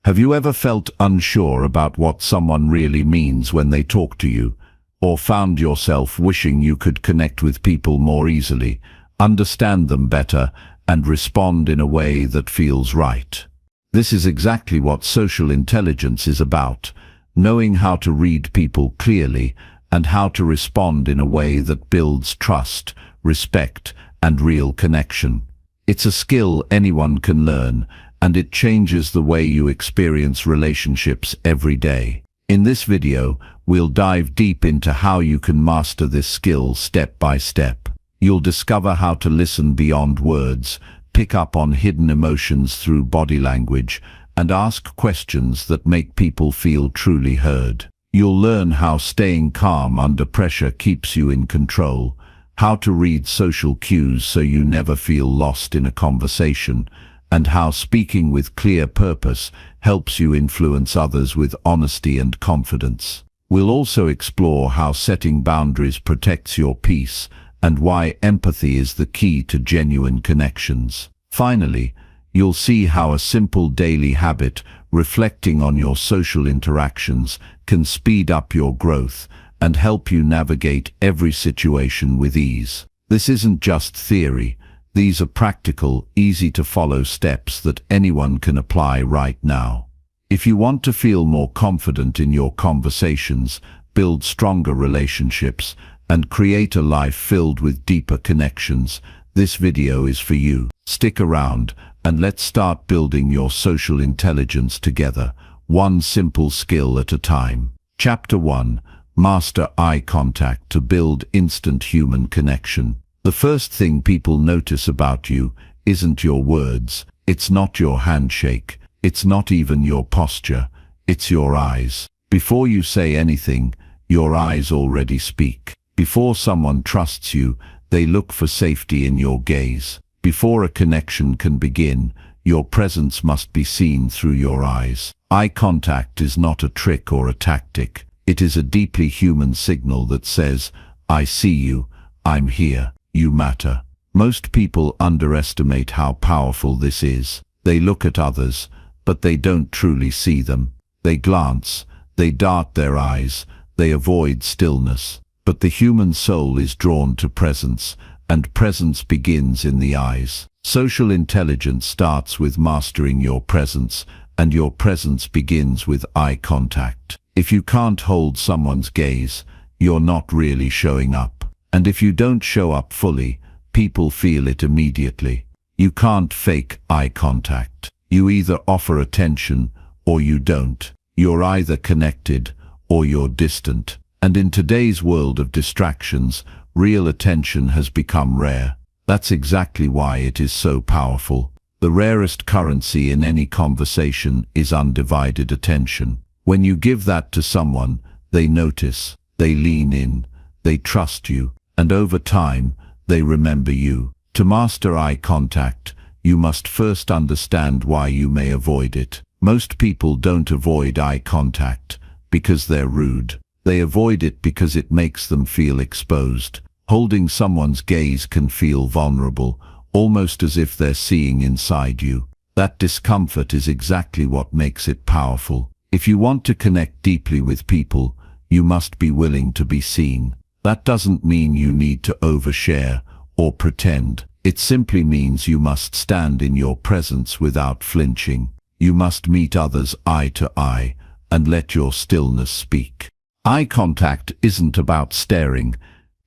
Have you ever felt unsure about what someone really means when they talk to you, or found yourself wishing you could connect with people more easily, understand them better, and respond in a way that feels right? This is exactly what social intelligence is about, knowing how to read people clearly and how to respond in a way that builds trust, respect, and real connection. It's a skill anyone can learn, and it changes the way you experience relationships every day. In this video, we'll dive deep into how you can master this skill step by step. You'll discover how to listen beyond words, pick up on hidden emotions through body language, and ask questions that make people feel truly heard. You'll learn how staying calm under pressure keeps you in control, how to read social cues so you never feel lost in a conversation, and how speaking with clear purpose helps you influence others with honesty and confidence. We'll also explore how setting boundaries protects your peace and why empathy is the key to genuine connections. Finally, you'll see how a simple daily habit, reflecting on your social interactions, can speed up your growth and help you navigate every situation with ease. This isn't just theory. These are practical, easy-to-follow steps that anyone can apply right now. If you want to feel more confident in your conversations, build stronger relationships, and create a life filled with deeper connections, this video is for you. Stick around, and let's start building your social intelligence together, one simple skill at a time. Chapter 1. Master eye contact to build instant human connection. The first thing people notice about you isn't your words, it's not your handshake, it's not even your posture, it's your eyes. Before you say anything, your eyes already speak. Before someone trusts you, they look for safety in your gaze. Before a connection can begin, your presence must be seen through your eyes. Eye contact is not a trick or a tactic. It is a deeply human signal that says, I see you, I'm here. You matter. Most people underestimate how powerful this is. They look at others, but they don't truly see them. They glance, they dart their eyes, they avoid stillness. But the human soul is drawn to presence, and presence begins in the eyes. Social intelligence starts with mastering your presence, and your presence begins with eye contact. If you can't hold someone's gaze, you're not really showing up. And if you don't show up fully, people feel it immediately. You can't fake eye contact. You either offer attention or you don't. You're either connected or you're distant. And in today's world of distractions, real attention has become rare. That's exactly why it is so powerful. The rarest currency in any conversation is undivided attention. When you give that to someone, they notice, they lean in, they trust you. And over time, they remember you. To master eye contact, you must first understand why you may avoid it. Most people don't avoid eye contact because they're rude. They avoid it because it makes them feel exposed. Holding someone's gaze can feel vulnerable, almost as if they're seeing inside you. That discomfort is exactly what makes it powerful. If you want to connect deeply with people, you must be willing to be seen. That doesn't mean you need to overshare or pretend. It simply means you must stand in your presence without flinching. You must meet others eye to eye and let your stillness speak. Eye contact isn't about staring.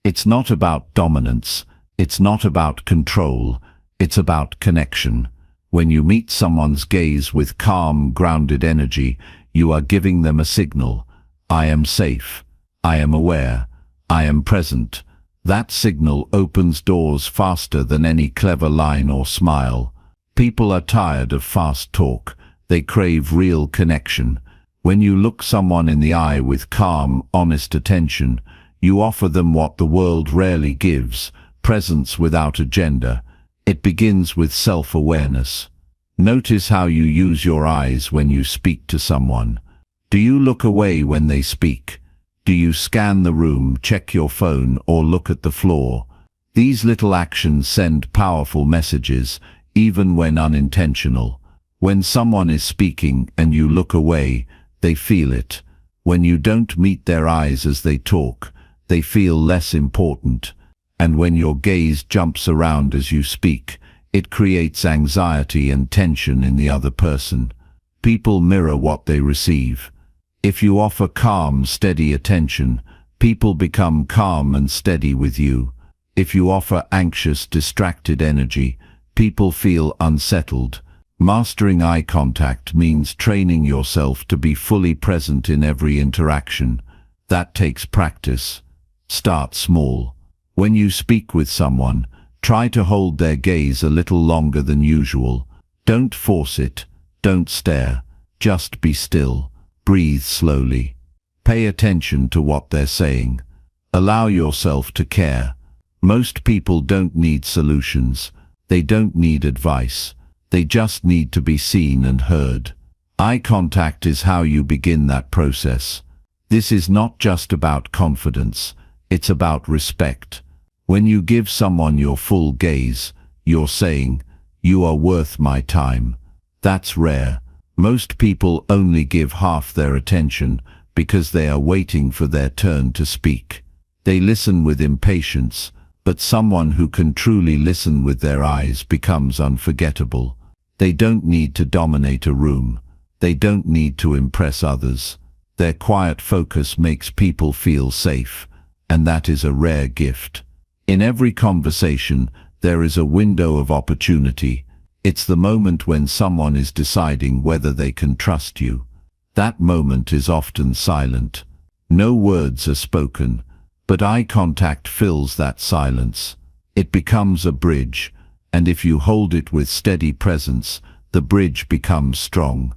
It's not about dominance. It's not about control. It's about connection. When you meet someone's gaze with calm, grounded energy, you are giving them a signal. I am safe. I am aware. I am present. That signal opens doors faster than any clever line or smile. People are tired of fast talk. They crave real connection. When you look someone in the eye with calm, honest attention, you offer them what the world rarely gives, presence without agenda. It begins with self-awareness. Notice how you use your eyes when you speak to someone. Do you look away when they speak? Do you scan the room, check your phone, or look at the floor? These little actions send powerful messages, even when unintentional. When someone is speaking and you look away, they feel it. When you don't meet their eyes as they talk, they feel less important. And when your gaze jumps around as you speak, it creates anxiety and tension in the other person. People mirror what they receive. If you offer calm, steady attention, people become calm and steady with you. If you offer anxious, distracted energy, people feel unsettled. Mastering eye contact means training yourself to be fully present in every interaction. That takes practice. Start small. When you speak with someone, try to hold their gaze a little longer than usual. Don't force it. Don't stare. Just be still. Breathe slowly. Pay attention to what they're saying. Allow yourself to care. Most people don't need solutions. They don't need advice. They just need to be seen and heard. Eye contact is how you begin that process. This is not just about confidence. It's about respect. When you give someone your full gaze, you're saying, "You are worth my time." That's rare. Most people only give half their attention because they are waiting for their turn to speak. They listen with impatience, but someone who can truly listen with their eyes becomes unforgettable. They don't need to dominate a room. They don't need to impress others. Their quiet focus makes people feel safe, and that is a rare gift. In every conversation, there is a window of opportunity. It's the moment when someone is deciding whether they can trust you. That moment is often silent. No words are spoken, but eye contact fills that silence. It becomes a bridge, and if you hold it with steady presence, the bridge becomes strong.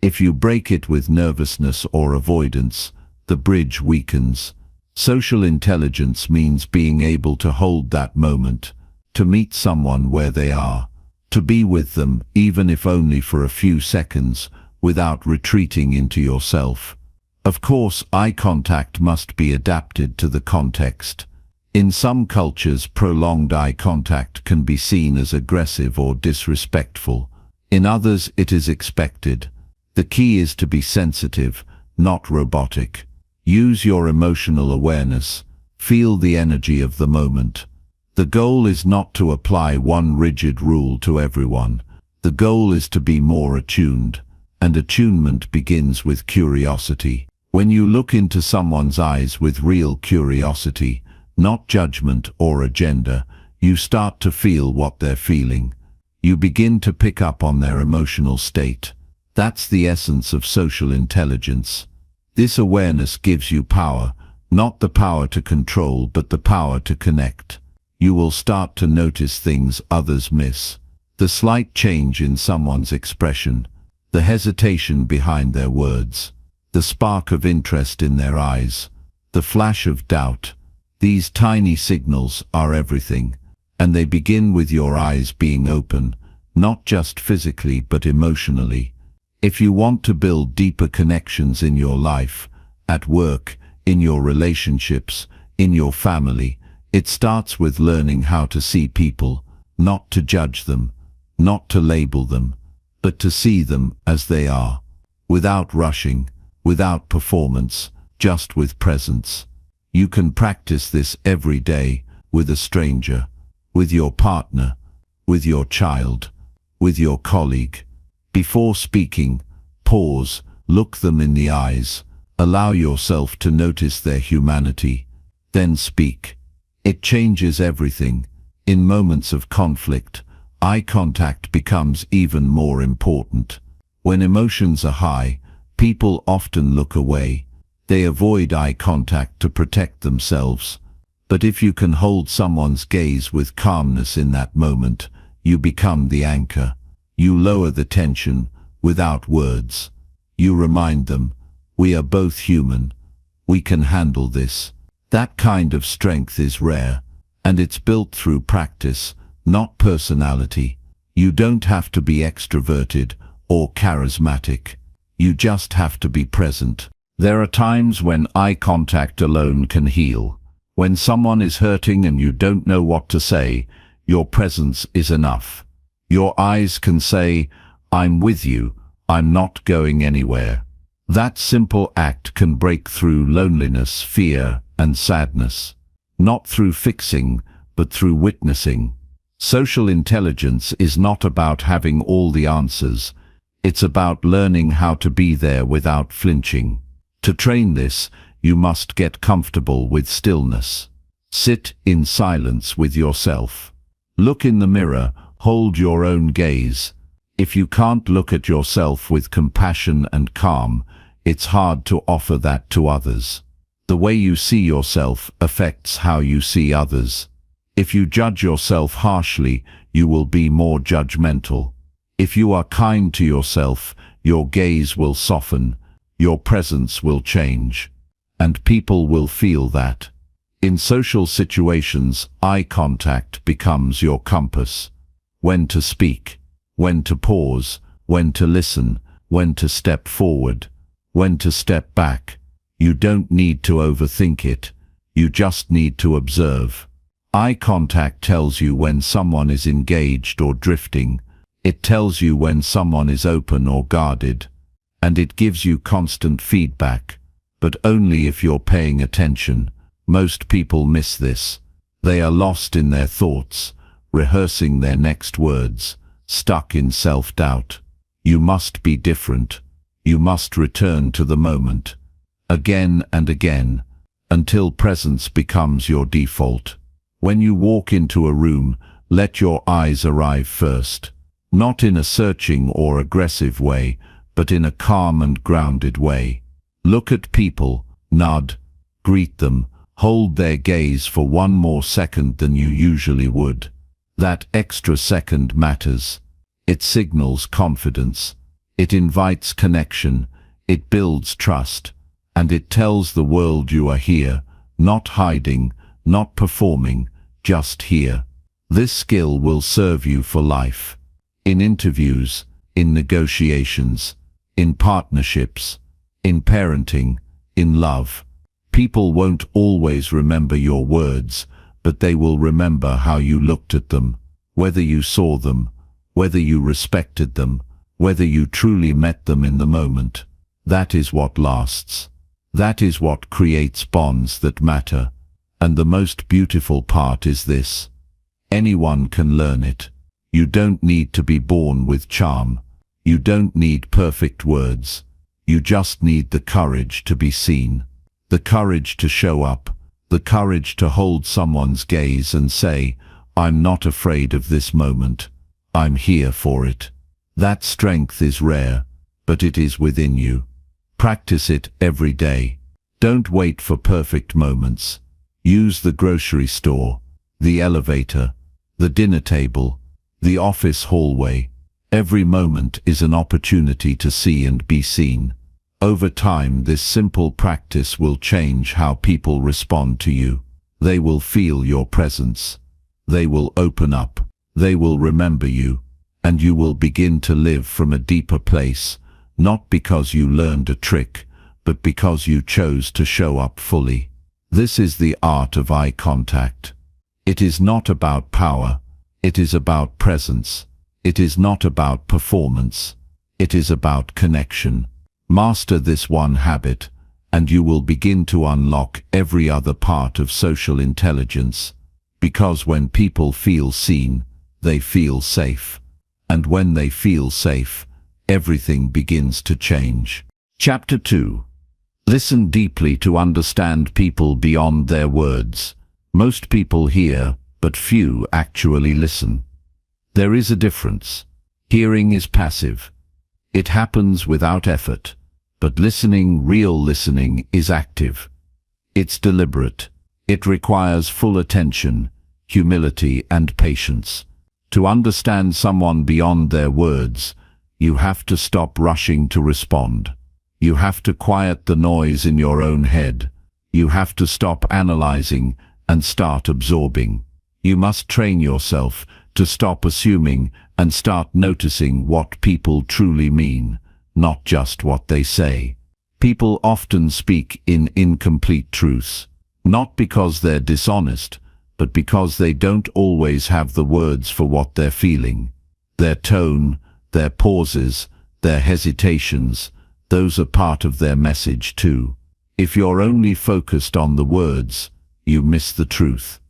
If you break it with nervousness or avoidance, the bridge weakens. Social intelligence means being able to hold that moment, to meet someone where they are, to be with them, even if only for a few seconds, without retreating into yourself. Of course, eye contact must be adapted to the context. In some cultures, prolonged eye contact can be seen as aggressive or disrespectful. In others, it is expected. The key is to be sensitive, not robotic. Use your emotional awareness. Feel the energy of the moment. The goal is not to apply one rigid rule to everyone. The goal is to be more attuned, and attunement begins with curiosity. When you look into someone's eyes with real curiosity, not judgment or agenda, you start to feel what they're feeling. You begin to pick up on their emotional state. That's the essence of social intelligence. This awareness gives you power, not the power to control, but the power to connect. You will start to notice things others miss. The slight change in someone's expression, the hesitation behind their words, the spark of interest in their eyes, the flash of doubt. These tiny signals are everything, and they begin with your eyes being open, not just physically but emotionally. If you want to build deeper connections in your life, at work, in your relationships, in your family, it starts with learning how to see people, not to judge them, not to label them, but to see them as they are, without rushing, without performance, just with presence. You can practice this every day, with a stranger, with your partner, with your child, with your colleague. Before speaking, pause, look them in the eyes, allow yourself to notice their humanity, then speak. It changes everything. In moments of conflict, eye contact becomes even more important. When emotions are high, people often look away. They avoid eye contact to protect themselves. But if you can hold someone's gaze with calmness in that moment, you become the anchor. You lower the tension without words. You remind them, we are both human. We can handle this. That kind of strength is rare, and it's built through practice, not personality. You don't have to be extroverted or charismatic. You just have to be present. There are times when eye contact alone can heal. When someone is hurting and you don't know what to say, your presence is enough. Your eyes can say, I'm with you, I'm not going anywhere. That simple act can break through loneliness, fear, and sadness. Not through fixing, but through witnessing. Social intelligence is not about having all the answers. It's about learning how to be there without flinching. To train this, you must get comfortable with stillness. Sit in silence with yourself. Look in the mirror, hold your own gaze. If you can't look at yourself with compassion and calm, it's hard to offer that to others. The way you see yourself affects how you see others. If you judge yourself harshly, you will be more judgmental. If you are kind to yourself, your gaze will soften, your presence will change, and people will feel that. In social situations, eye contact becomes your compass. When to speak, when to pause, when to listen, when to step forward, when to step back. You don't need to overthink it, you just need to observe. Eye contact tells you when someone is engaged or drifting. It tells you when someone is open or guarded. And it gives you constant feedback, but only if you're paying attention. Most people miss this. They are lost in their thoughts, rehearsing their next words, stuck in self-doubt. You must be different. You must return to the moment, again and again, until presence becomes your default. When you walk into a room, let your eyes arrive first, not in a searching or aggressive way, but in a calm and grounded way. Look at people, nod, greet them, hold their gaze for one more second than you usually would. That extra second matters. It signals confidence. It invites connection. It builds trust. And it tells the world you are here, not hiding, not performing, just here. This skill will serve you for life. In interviews, in negotiations, in partnerships, in parenting, in love. People won't always remember your words, but they will remember how you looked at them, whether you saw them, whether you respected them, whether you truly met them in the moment. That is what lasts. That is what creates bonds that matter. And the most beautiful part is this. Anyone can learn it. You don't need to be born with charm. You don't need perfect words. You just need the courage to be seen. The courage to show up. The courage to hold someone's gaze and say, I'm not afraid of this moment. I'm here for it. That strength is rare, but it is within you. Practice it every day. Don't wait for perfect moments. Use the grocery store, the elevator, the dinner table, the office hallway. Every moment is an opportunity to see and be seen. Over time, this simple practice will change how people respond to you. They will feel your presence. They will open up. They will remember you. And you will begin to live from a deeper place, not because you learned a trick, but because you chose to show up fully. This is the art of eye contact. It is not about power. It is about presence. It is not about performance. It is about connection. Master this one habit, and you will begin to unlock every other part of social intelligence. Because when people feel seen, they feel safe. And when they feel safe, everything begins to change. Chapter 2. Listen deeply to understand people beyond their words. Most people hear, but few actually listen. There is a difference. Hearing is passive. It happens without effort. But listening, real listening, is active. It's deliberate. It requires full attention, humility, and patience. To understand someone beyond their words, you have to stop rushing to respond. You have to quiet the noise in your own head. You have to stop analyzing and start absorbing. You must train yourself to stop assuming and start noticing what people truly mean, not just what they say. People often speak in incomplete truths, not because they're dishonest, but because they don't always have the words for what they're feeling. Their tone, their pauses, their hesitations, those are part of their message too. If you're only focused on the words, you miss the truth.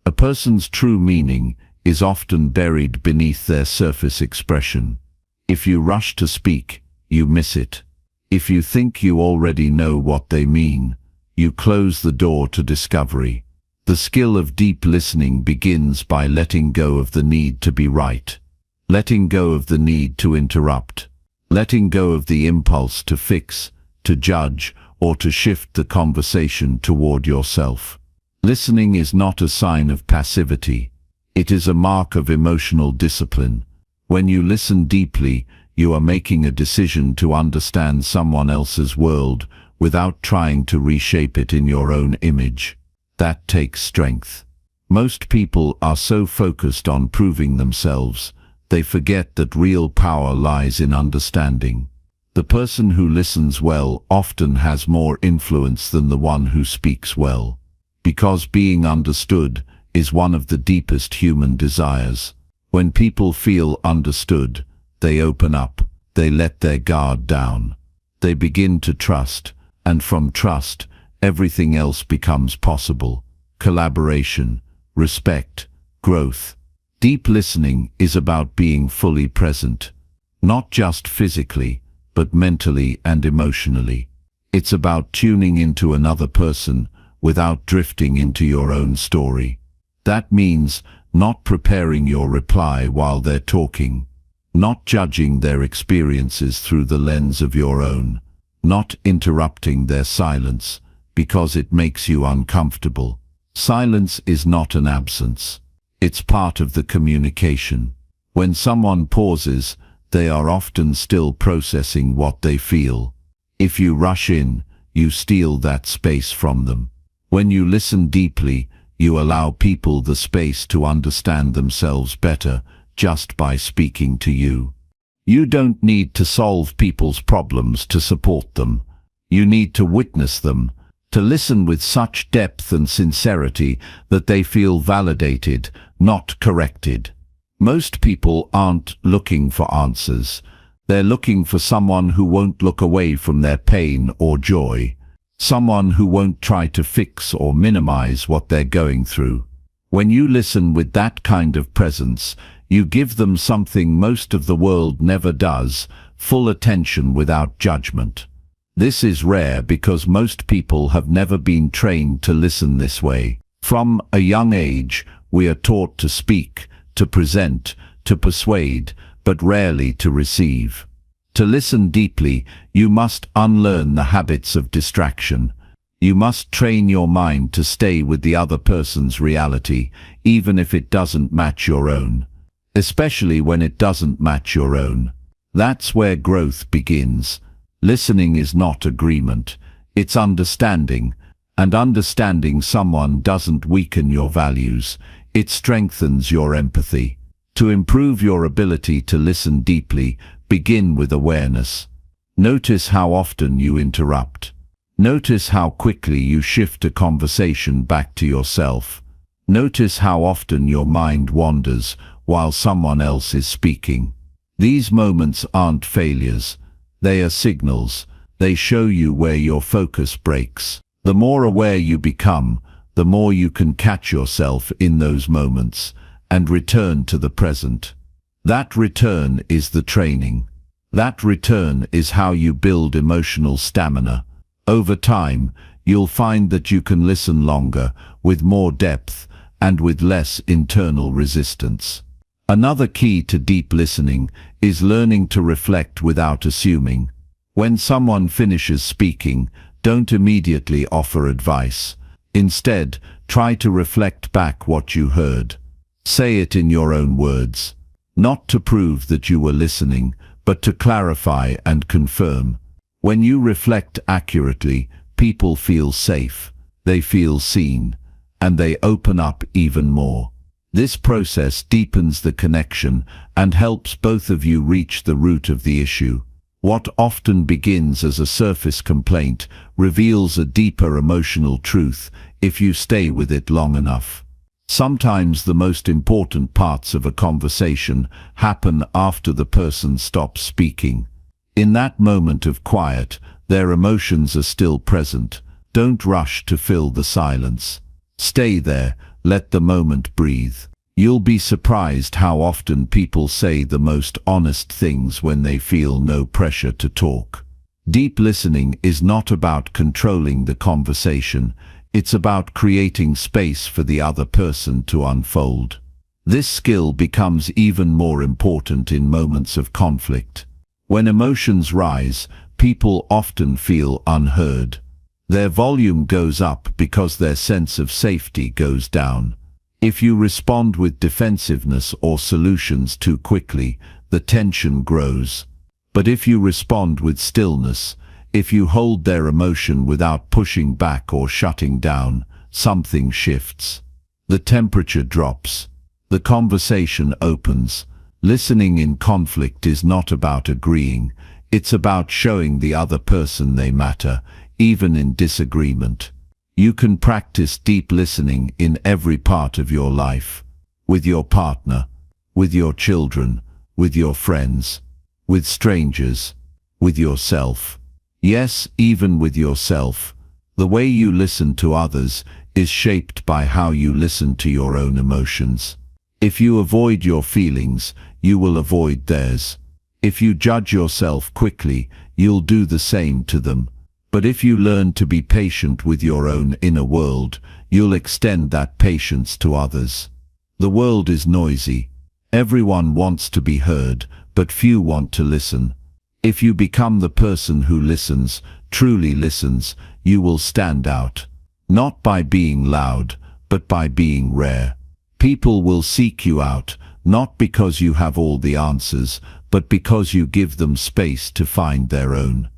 A person's true meaning is often buried beneath their surface expression. If you rush to speak, you miss it. If you think you already know what they mean, you close the door to discovery. The skill of deep listening begins by letting go of the need to be right, letting go of the need to interrupt, letting go of the impulse to fix, to judge, or to shift the conversation toward yourself. Listening is not a sign of passivity. It is a mark of emotional discipline. When you listen deeply, you are making a decision to understand someone else's world without trying to reshape it in your own image. That takes strength. Most people are so focused on proving themselves, they forget that real power lies in understanding. The person who listens well often has more influence than the one who speaks well, because being understood is one of the deepest human desires. When people feel understood, they open up, they let their guard down. They begin to trust, and from trust, everything else becomes possible. Collaboration, respect, growth. Deep listening is about being fully present, not just physically, but mentally and emotionally. It's about tuning into another person without drifting into your own story. That means not preparing your reply while they're talking, not judging their experiences through the lens of your own, not interrupting their silence because it makes you uncomfortable. Silence is not an absence. It's part of the communication. When someone pauses, they are often still processing what they feel. If you rush in, you steal that space from them. When you listen deeply, you allow people the space to understand themselves better just by speaking to you. You don't need to solve people's problems to support them. You need to witness them, to listen with such depth and sincerity that they feel validated, not corrected. Most people aren't looking for answers. They're looking for someone who won't look away from their pain or joy. Someone who won't try to fix or minimize what they're going through. When you listen with that kind of presence, you give them something most of the world never does: full attention without judgment. This is rare because most people have never been trained to listen this way. From a young age, we are taught to speak, to present, to persuade, but rarely to receive. To listen deeply, you must unlearn the habits of distraction. You must train your mind to stay with the other person's reality, even if it doesn't match your own. Especially when it doesn't match your own. That's where growth begins. Listening is not agreement, it's understanding. And understanding someone doesn't weaken your values, it strengthens your empathy. To improve your ability to listen deeply, begin with awareness. Notice how often you interrupt. Notice how quickly you shift a conversation back to yourself. Notice how often your mind wanders while someone else is speaking. These moments aren't failures. They are signals. They show you where your focus breaks. The more aware you become, the more you can catch yourself in those moments and return to the present. That return is the training. That return is how you build emotional stamina. Over time, you'll find that you can listen longer, with more depth, and with less internal resistance. Another key to deep listening is learning to reflect without assuming. When someone finishes speaking, don't immediately offer advice. Instead, try to reflect back what you heard. Say it in your own words. Not to prove that you were listening, but to clarify and confirm. When you reflect accurately, people feel safe, they feel seen, and they open up even more. This process deepens the connection and helps both of you reach the root of the issue. What often begins as a surface complaint reveals a deeper emotional truth if you stay with it long enough. Sometimes the most important parts of a conversation happen after the person stops speaking. In that moment of quiet, their emotions are still present. Don't rush to fill the silence. Stay there, let the moment breathe. You'll be surprised how often people say the most honest things when they feel no pressure to talk. Deep listening is not about controlling the conversation. It's about creating space for the other person to unfold. This skill becomes even more important in moments of conflict. When emotions rise, people often feel unheard. Their volume goes up because their sense of safety goes down. If you respond with defensiveness or solutions too quickly, the tension grows. But if you respond with stillness, if you hold their emotion without pushing back or shutting down, something shifts. The temperature drops. The conversation opens. Listening in conflict is not about agreeing. It's about showing the other person they matter, even in disagreement. You can practice deep listening in every part of your life. With your partner, with your children, with your friends, with strangers, with yourself. Yes, even with yourself. The way you listen to others is shaped by how you listen to your own emotions. If you avoid your feelings, you will avoid theirs. If you judge yourself quickly, you'll do the same to them. But if you learn to be patient with your own inner world, you'll extend that patience to others. The world is noisy. Everyone wants to be heard, but few want to listen. If you become the person who listens, truly listens, you will stand out. Not by being loud, but by being rare. People will seek you out, not because you have all the answers, but because you give them space to find their own.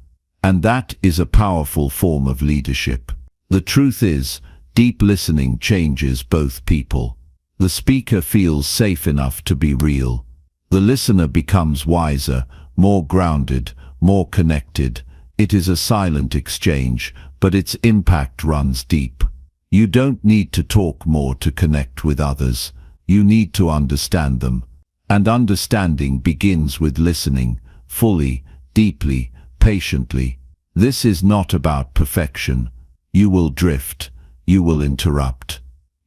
And that is a powerful form of leadership. The truth is, deep listening changes both people. The speaker feels safe enough to be real. The listener becomes wiser, more grounded, more connected. It is a silent exchange, but its impact runs deep. You don't need to talk more to connect with others. You need to understand them. And understanding begins with listening, fully, deeply, patiently. This is not about perfection. You will drift. You will interrupt.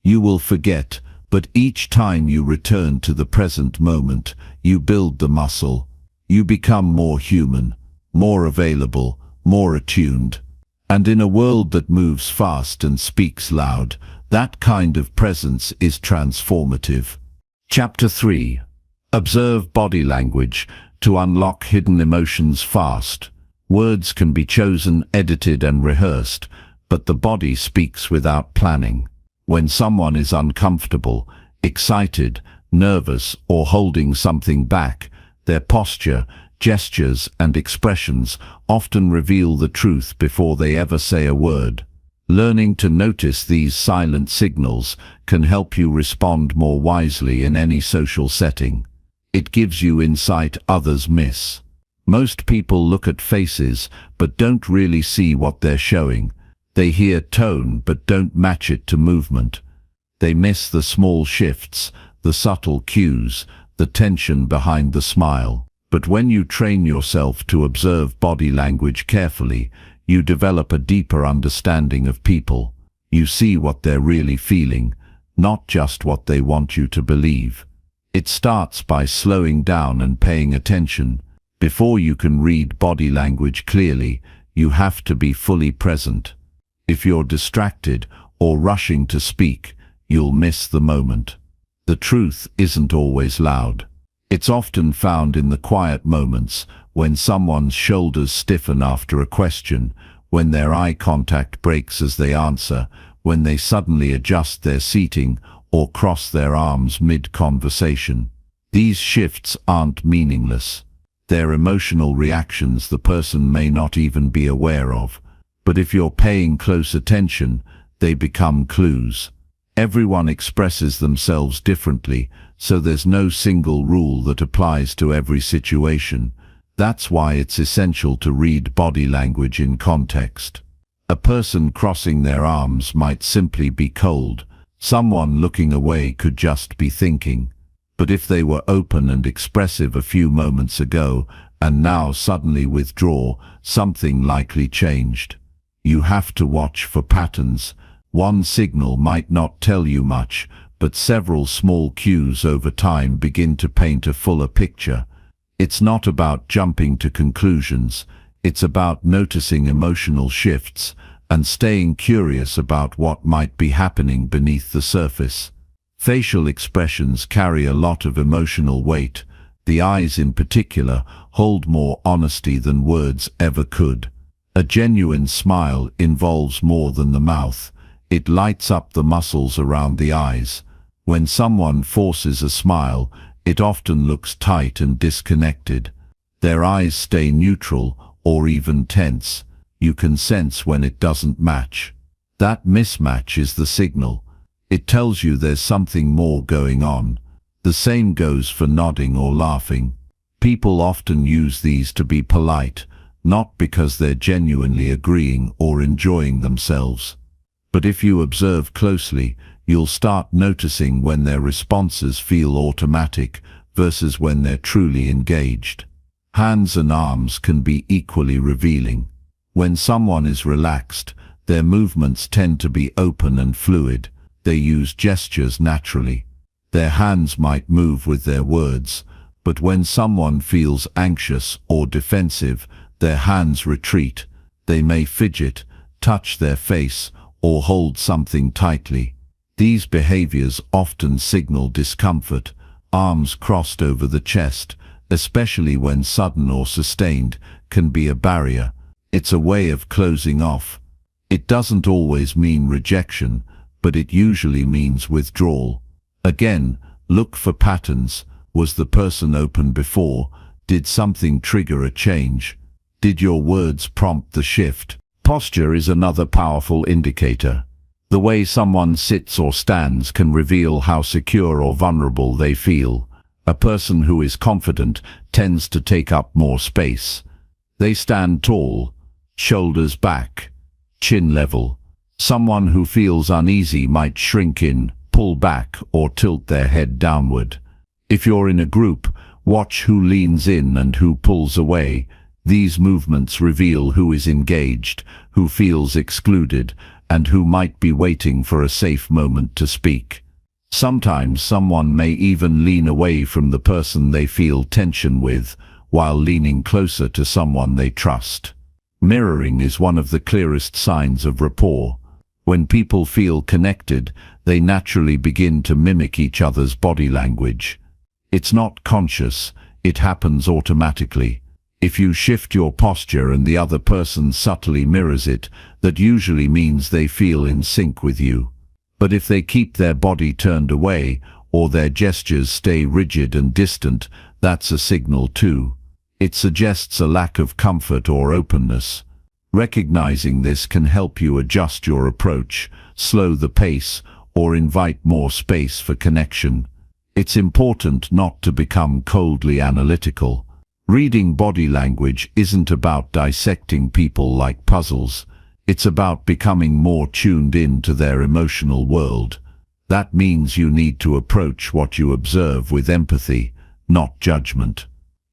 You will forget, but each time you return to the present moment, you build the muscle. You become more human, more available, more attuned. And in a world that moves fast and speaks loud, that kind of presence is transformative. Chapter 3. Observe body language to unlock hidden emotions fast. Words can be chosen, edited and rehearsed, but the body speaks without planning. When someone is uncomfortable, excited, nervous, or holding something back, their posture, gestures and expressions often reveal the truth before they ever say a word. Learning to notice these silent signals can help you respond more wisely in any social setting. It gives you insight others miss. Most people look at faces but don't really see what they're showing. They hear tone but don't match it to movement. They miss the small shifts, the subtle cues, the tension behind the smile. But when you train yourself to observe body language carefully, you develop a deeper understanding of people. You see what they're really feeling, not just what they want you to believe. It starts by slowing down and paying attention. Before you can read body language clearly, you have to be fully present. If you're distracted or rushing to speak, you'll miss the moment. The truth isn't always loud. It's often found in the quiet moments, when someone's shoulders stiffen after a question, when their eye contact breaks as they answer, when they suddenly adjust their seating or cross their arms mid-conversation. These shifts aren't meaningless. They're emotional reactions the person may not even be aware of. But if you're paying close attention, they become clues. Everyone expresses themselves differently, so there's no single rule that applies to every situation. That's why it's essential to read body language in context. A person crossing their arms might simply be cold. Someone looking away could just be thinking. But if they were open and expressive a few moments ago and now suddenly withdraw, something likely changed. You have to watch for patterns. One signal might not tell you much, but several small cues over time begin to paint a fuller picture. It's not about jumping to conclusions. It's about noticing emotional shifts and staying curious about what might be happening beneath the surface. Facial expressions carry a lot of emotional weight. The eyes in particular hold more honesty than words ever could. A genuine smile involves more than the mouth. It lights up the muscles around the eyes. When someone forces a smile, it often looks tight and disconnected. Their eyes stay neutral or even tense. You can sense when it doesn't match. That mismatch is the signal. It tells you there's something more going on. The same goes for nodding or laughing. People often use these to be polite, not because they're genuinely agreeing or enjoying themselves. But if you observe closely, you'll start noticing when their responses feel automatic versus when they're truly engaged. Hands and arms can be equally revealing. When someone is relaxed, their movements tend to be open and fluid. They use gestures naturally. Their hands might move with their words, but when someone feels anxious or defensive, their hands retreat. They may fidget, touch their face, or hold something tightly. These behaviors often signal discomfort. Arms crossed over the chest, especially when sudden or sustained, can be a barrier. It's a way of closing off. It doesn't always mean rejection, but it usually means withdrawal. Again, look for patterns. Was the person open before? Did something trigger a change? Did your words prompt the shift? Posture is another powerful indicator. The way someone sits or stands can reveal how secure or vulnerable they feel. A person who is confident tends to take up more space. They stand tall, shoulders back, chin level. Someone who feels uneasy might shrink in, pull back, or tilt their head downward. If you're in a group, watch who leans in and who pulls away. These movements reveal who is engaged, who feels excluded, and who might be waiting for a safe moment to speak. Sometimes someone may even lean away from the person they feel tension with, while leaning closer to someone they trust. Mirroring is one of the clearest signs of rapport. When people feel connected, they naturally begin to mimic each other's body language. It's not conscious, it happens automatically. If you shift your posture and the other person subtly mirrors it, that usually means they feel in sync with you. But if they keep their body turned away, or their gestures stay rigid and distant, that's a signal too. It suggests a lack of comfort or openness. Recognizing this can help you adjust your approach, slow the pace, or invite more space for connection. It's important not to become coldly analytical. Reading body language isn't about dissecting people like puzzles. It's about becoming more tuned in to their emotional world. That means you need to approach what you observe with empathy, not judgment.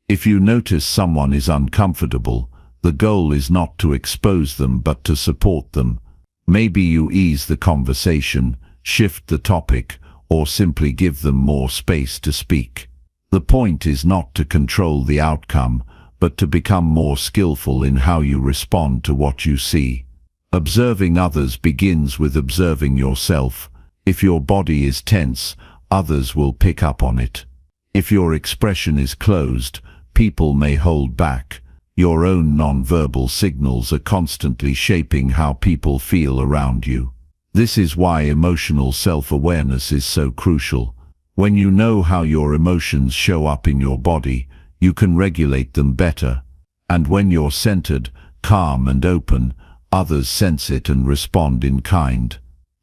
If you notice someone is uncomfortable, the goal is not to expose them but to support them. Maybe you ease the conversation, shift the topic, or simply give them more space to speak. The point is not to control the outcome, but to become more skillful in how you respond to what you see. Observing others begins with observing yourself. If your body is tense, others will pick up on it. If your expression is closed, people may hold back. Your own non-verbal signals are constantly shaping how people feel around you. This is why emotional self-awareness is so crucial. When you know how your emotions show up in your body, you can regulate them better. And when you're centered, calm and open, others sense it and respond in kind.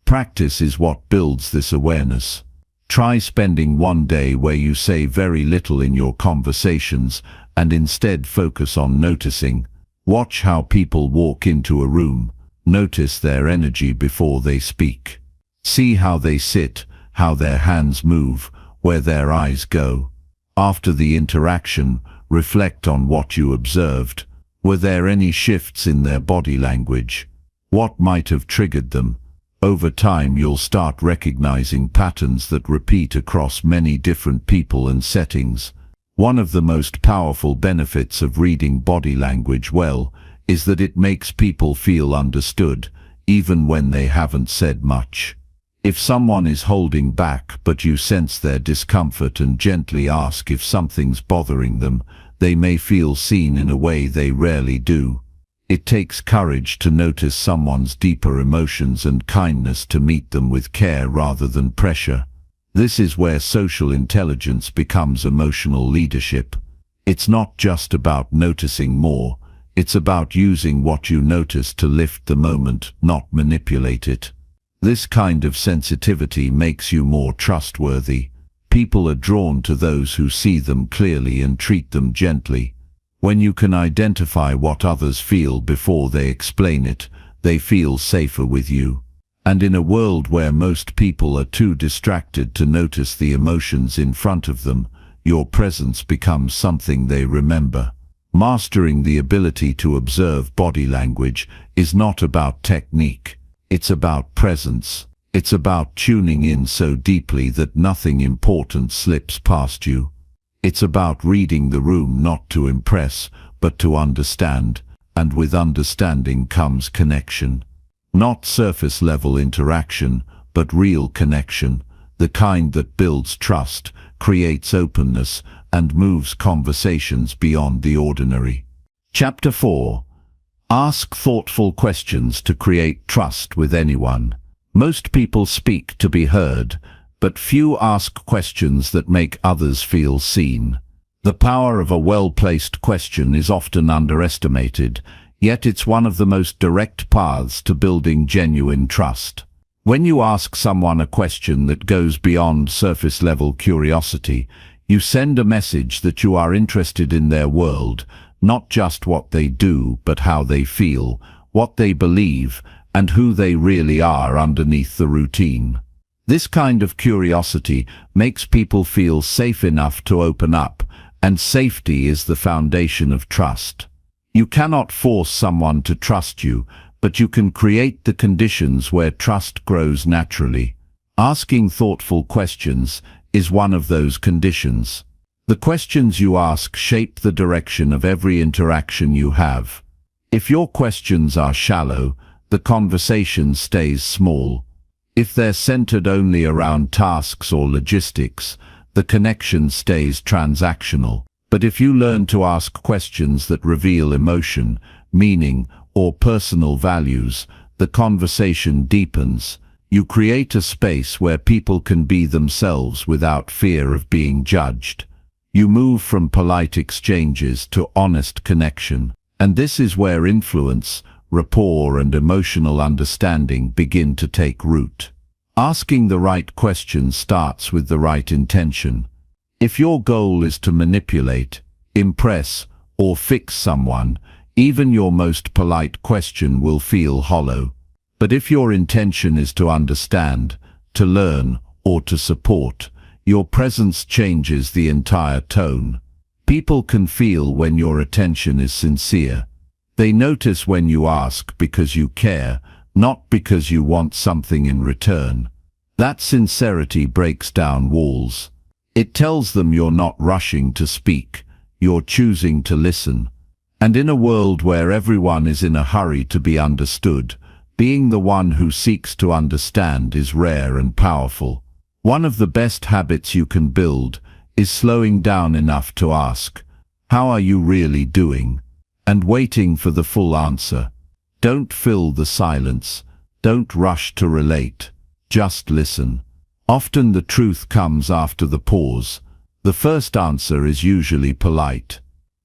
Practice is what builds this awareness. Try spending one day where you say very little in your conversations and instead focus on noticing. Watch how people walk into a room. Notice their energy before they speak. See how they sit, how their hands move, where their eyes go. After the interaction, reflect on what you observed. Were there any shifts in their body language? What might have triggered them? Over time, you'll start recognizing patterns that repeat across many different people and settings. One of the most powerful benefits of reading body language well is that it makes people feel understood, even when they haven't said much. If someone is holding back but you sense their discomfort and gently ask if something's bothering them, they may feel seen in a way they rarely do. It takes courage to notice someone's deeper emotions and kindness to meet them with care rather than pressure. This is where social intelligence becomes emotional leadership. It's not just about noticing more, it's about using what you notice to lift the moment, not manipulate it. This kind of sensitivity makes you more trustworthy. People are drawn to those who see them clearly and treat them gently. When you can identify what others feel before they explain it, they feel safer with you. And in a world where most people are too distracted to notice the emotions in front of them, your presence becomes something they remember. Mastering the ability to observe body language is not about technique. It's about presence. It's about tuning in so deeply that nothing important slips past you. It's about reading the room not to impress, but to understand, and with understanding comes connection. Not surface-level interaction, but real connection, the kind that builds trust, creates openness, and moves conversations beyond the ordinary. Chapter 4. Ask thoughtful questions to create trust with anyone. Most people speak to be heard, but few ask questions that make others feel seen. The power of a well-placed question is often underestimated, yet it's one of the most direct paths to building genuine trust. When you ask someone a question that goes beyond surface-level curiosity, you send a message that you are interested in their world, not just what they do, but how they feel, what they believe, and who they really are underneath the routine. This kind of curiosity makes people feel safe enough to open up, and safety is the foundation of trust. You cannot force someone to trust you, but you can create the conditions where trust grows naturally. Asking thoughtful questions is one of those conditions. The questions you ask shape the direction of every interaction you have. If your questions are shallow, the conversation stays small. If they're centered only around tasks or logistics, the connection stays transactional. But if you learn to ask questions that reveal emotion, meaning, or personal values, the conversation deepens. You create a space where people can be themselves without fear of being judged. You move from polite exchanges to honest connection, and this is where influence, rapport, and emotional understanding begin to take root. Asking the right question starts with the right intention. If your goal is to manipulate, impress, or fix someone, even your most polite question will feel hollow. But if your intention is to understand, to learn, or to support, your presence changes the entire tone. People can feel when your attention is sincere. They notice when you ask because you care, not because you want something in return. That sincerity breaks down walls. It tells them you're not rushing to speak, you're choosing to listen. And in a world where everyone is in a hurry to be understood, being the one who seeks to understand is rare and powerful. One of the best habits you can build is slowing down enough to ask, "How are you really doing?" and waiting for the full answer. Don't fill the silence. Don't rush to relate. Just listen. Often the truth comes after the pause. The first answer is usually polite.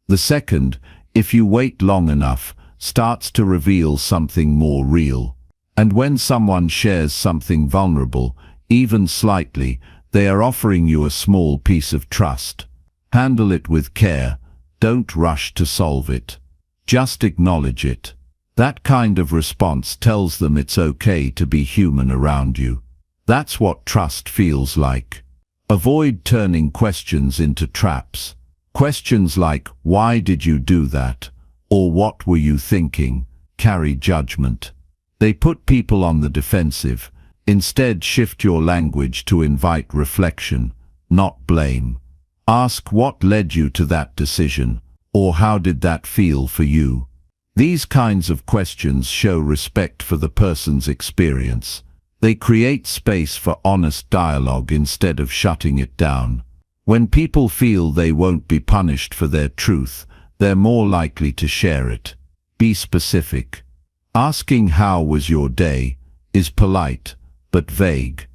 The second, if you wait long enough, starts to reveal something more real. And when someone shares something vulnerable, even slightly, they are offering you a small piece of trust. Handle it with care. Don't rush to solve it. Just acknowledge it. That kind of response tells them it's okay to be human around you. That's what trust feels like. Avoid turning questions into traps. Questions like, "Why did you do that?" or "What were you thinking?" carry judgment. They put people on the defensive. Instead, shift your language to invite reflection, not blame. Ask, "What led you to that decision?" or "How did that feel for you?" These kinds of questions show respect for the person's experience. They create space for honest dialogue instead of shutting it down. When people feel they won't be punished for their truth, they're more likely to share it. Be specific. Asking "How was your day?" is polite, but vague.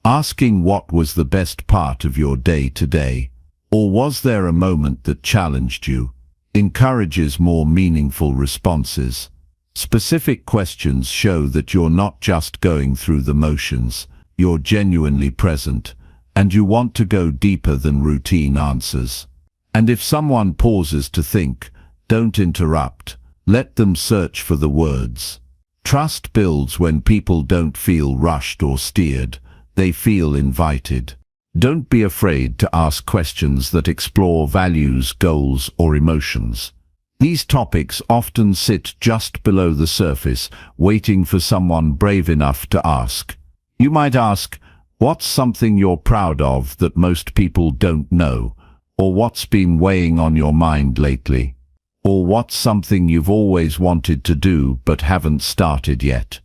Asking "What was the best part of your day today?" or "Was there a moment that challenged you?" encourages more meaningful responses. Specific questions show that you're not just going through the motions, you're genuinely present, and you want to go deeper than routine answers. And if someone pauses to think, don't interrupt. Let them search for the words. Trust builds when people don't feel rushed or steered. They feel invited. Don't be afraid to ask questions that explore values, goals, or emotions. These topics often sit just below the surface, waiting for someone brave enough to ask. You might ask, "What's something you're proud of that most people don't know?" Or "What's been weighing on your mind lately?" Or "What's something you've always wanted to do but haven't started yet?"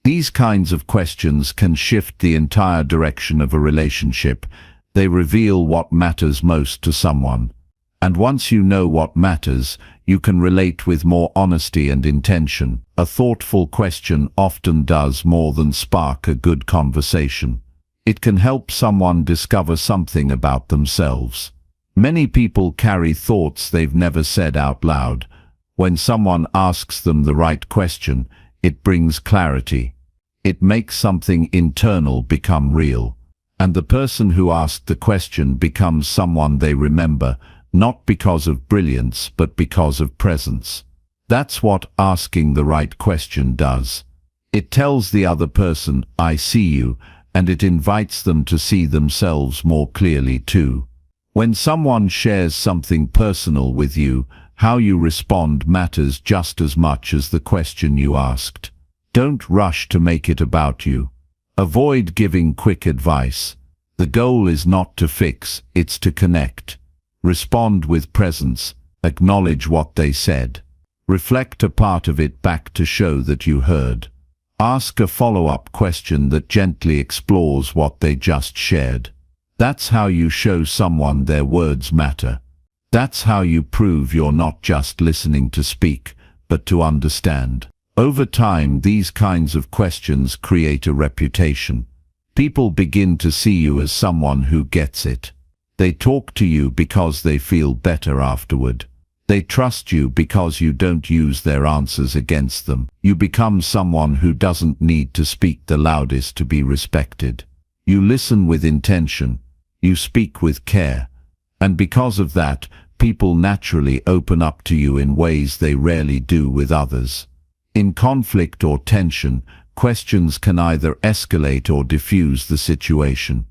These kinds of questions can shift the entire direction of a relationship. They reveal what matters most to someone. And once you know what matters, you can relate with more honesty and intention. A thoughtful question often does more than spark a good conversation. It can help someone discover something about themselves. Many people carry thoughts they've never said out loud. When someone asks them the right question, it brings clarity. It makes something internal become real. And the person who asked the question becomes someone they remember, not because of brilliance, but because of presence. That's what asking the right question does. It tells the other person, "I see you," and it invites them to see themselves more clearly too. When someone shares something personal with you, how you respond matters just as much as the question you asked. Don't rush to make it about you. Avoid giving quick advice. The goal is not to fix, it's to connect. Respond with presence. Acknowledge what they said. Reflect a part of it back to show that you heard. Ask a follow-up question that gently explores what they just shared. That's how you show someone their words matter. That's how you prove you're not just listening to speak, but to understand. Over time, these kinds of questions create a reputation. People begin to see you as someone who gets it. They talk to you because they feel better afterward. They trust you because you don't use their answers against them. You become someone who doesn't need to speak the loudest to be respected. You listen with intention. You speak with care. And because of that, people naturally open up to you in ways they rarely do with others. In conflict or tension, questions can either escalate or diffuse the situation.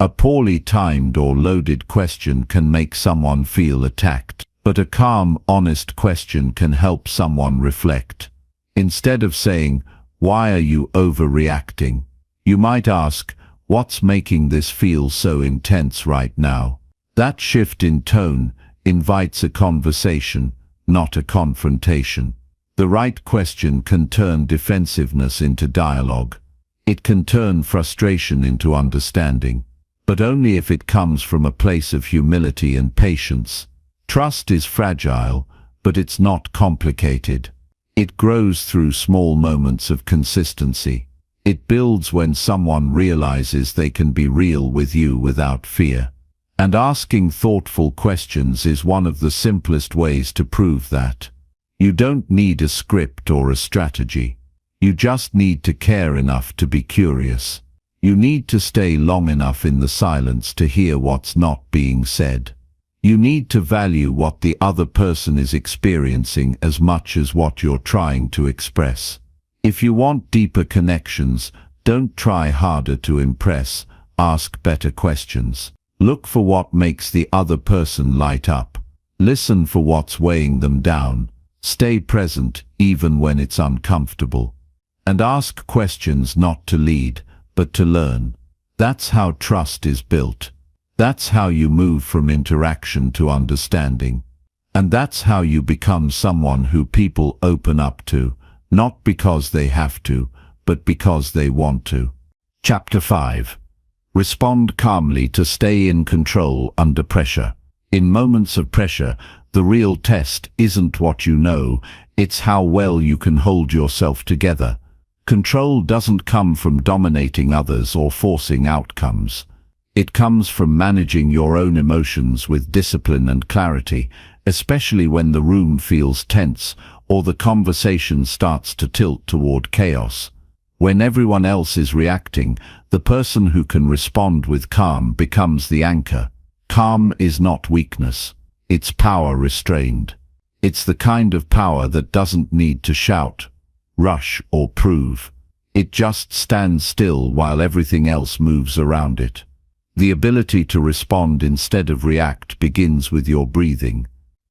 A poorly timed or loaded question can make someone feel attacked, but a calm, honest question can help someone reflect. Instead of saying, "Why are you overreacting?" you might ask, "What's making this feel so intense right now?" That shift in tone invites a conversation, not a confrontation. The right question can turn defensiveness into dialogue. It can turn frustration into understanding, but only if it comes from a place of humility and patience. Trust is fragile, but it's not complicated. It grows through small moments of consistency. It builds when someone realizes they can be real with you without fear. And asking thoughtful questions is one of the simplest ways to prove that. You don't need a script or a strategy. You just need to care enough to be curious. You need to stay long enough in the silence to hear what's not being said. You need to value what the other person is experiencing as much as what you're trying to express. If you want deeper connections, Don't try harder to impress, ask better questions. Look for what makes the other person light up. Listen for what's weighing them down. Stay present even when it's uncomfortable. And ask questions not to lead, but to learn. That's how trust is built. That's how you move from interaction to understanding. And that's how you become someone who people open up to, not because they have to, but because they want to. Chapter 5. Respond calmly to stay in control under pressure. In moments of pressure, the real test isn't what you know, it's how well you can hold yourself together. Control doesn't come from dominating others or forcing outcomes. It comes from managing your own emotions with discipline and clarity, especially when the room feels tense or the conversation starts to tilt toward chaos. When everyone else is reacting, the person who can respond with calm becomes the anchor. Calm is not weakness. It's power restrained. It's the kind of power that doesn't need to shout, rush, or prove. It just stands still while everything else moves around it. The ability to respond instead of react begins with your breathing.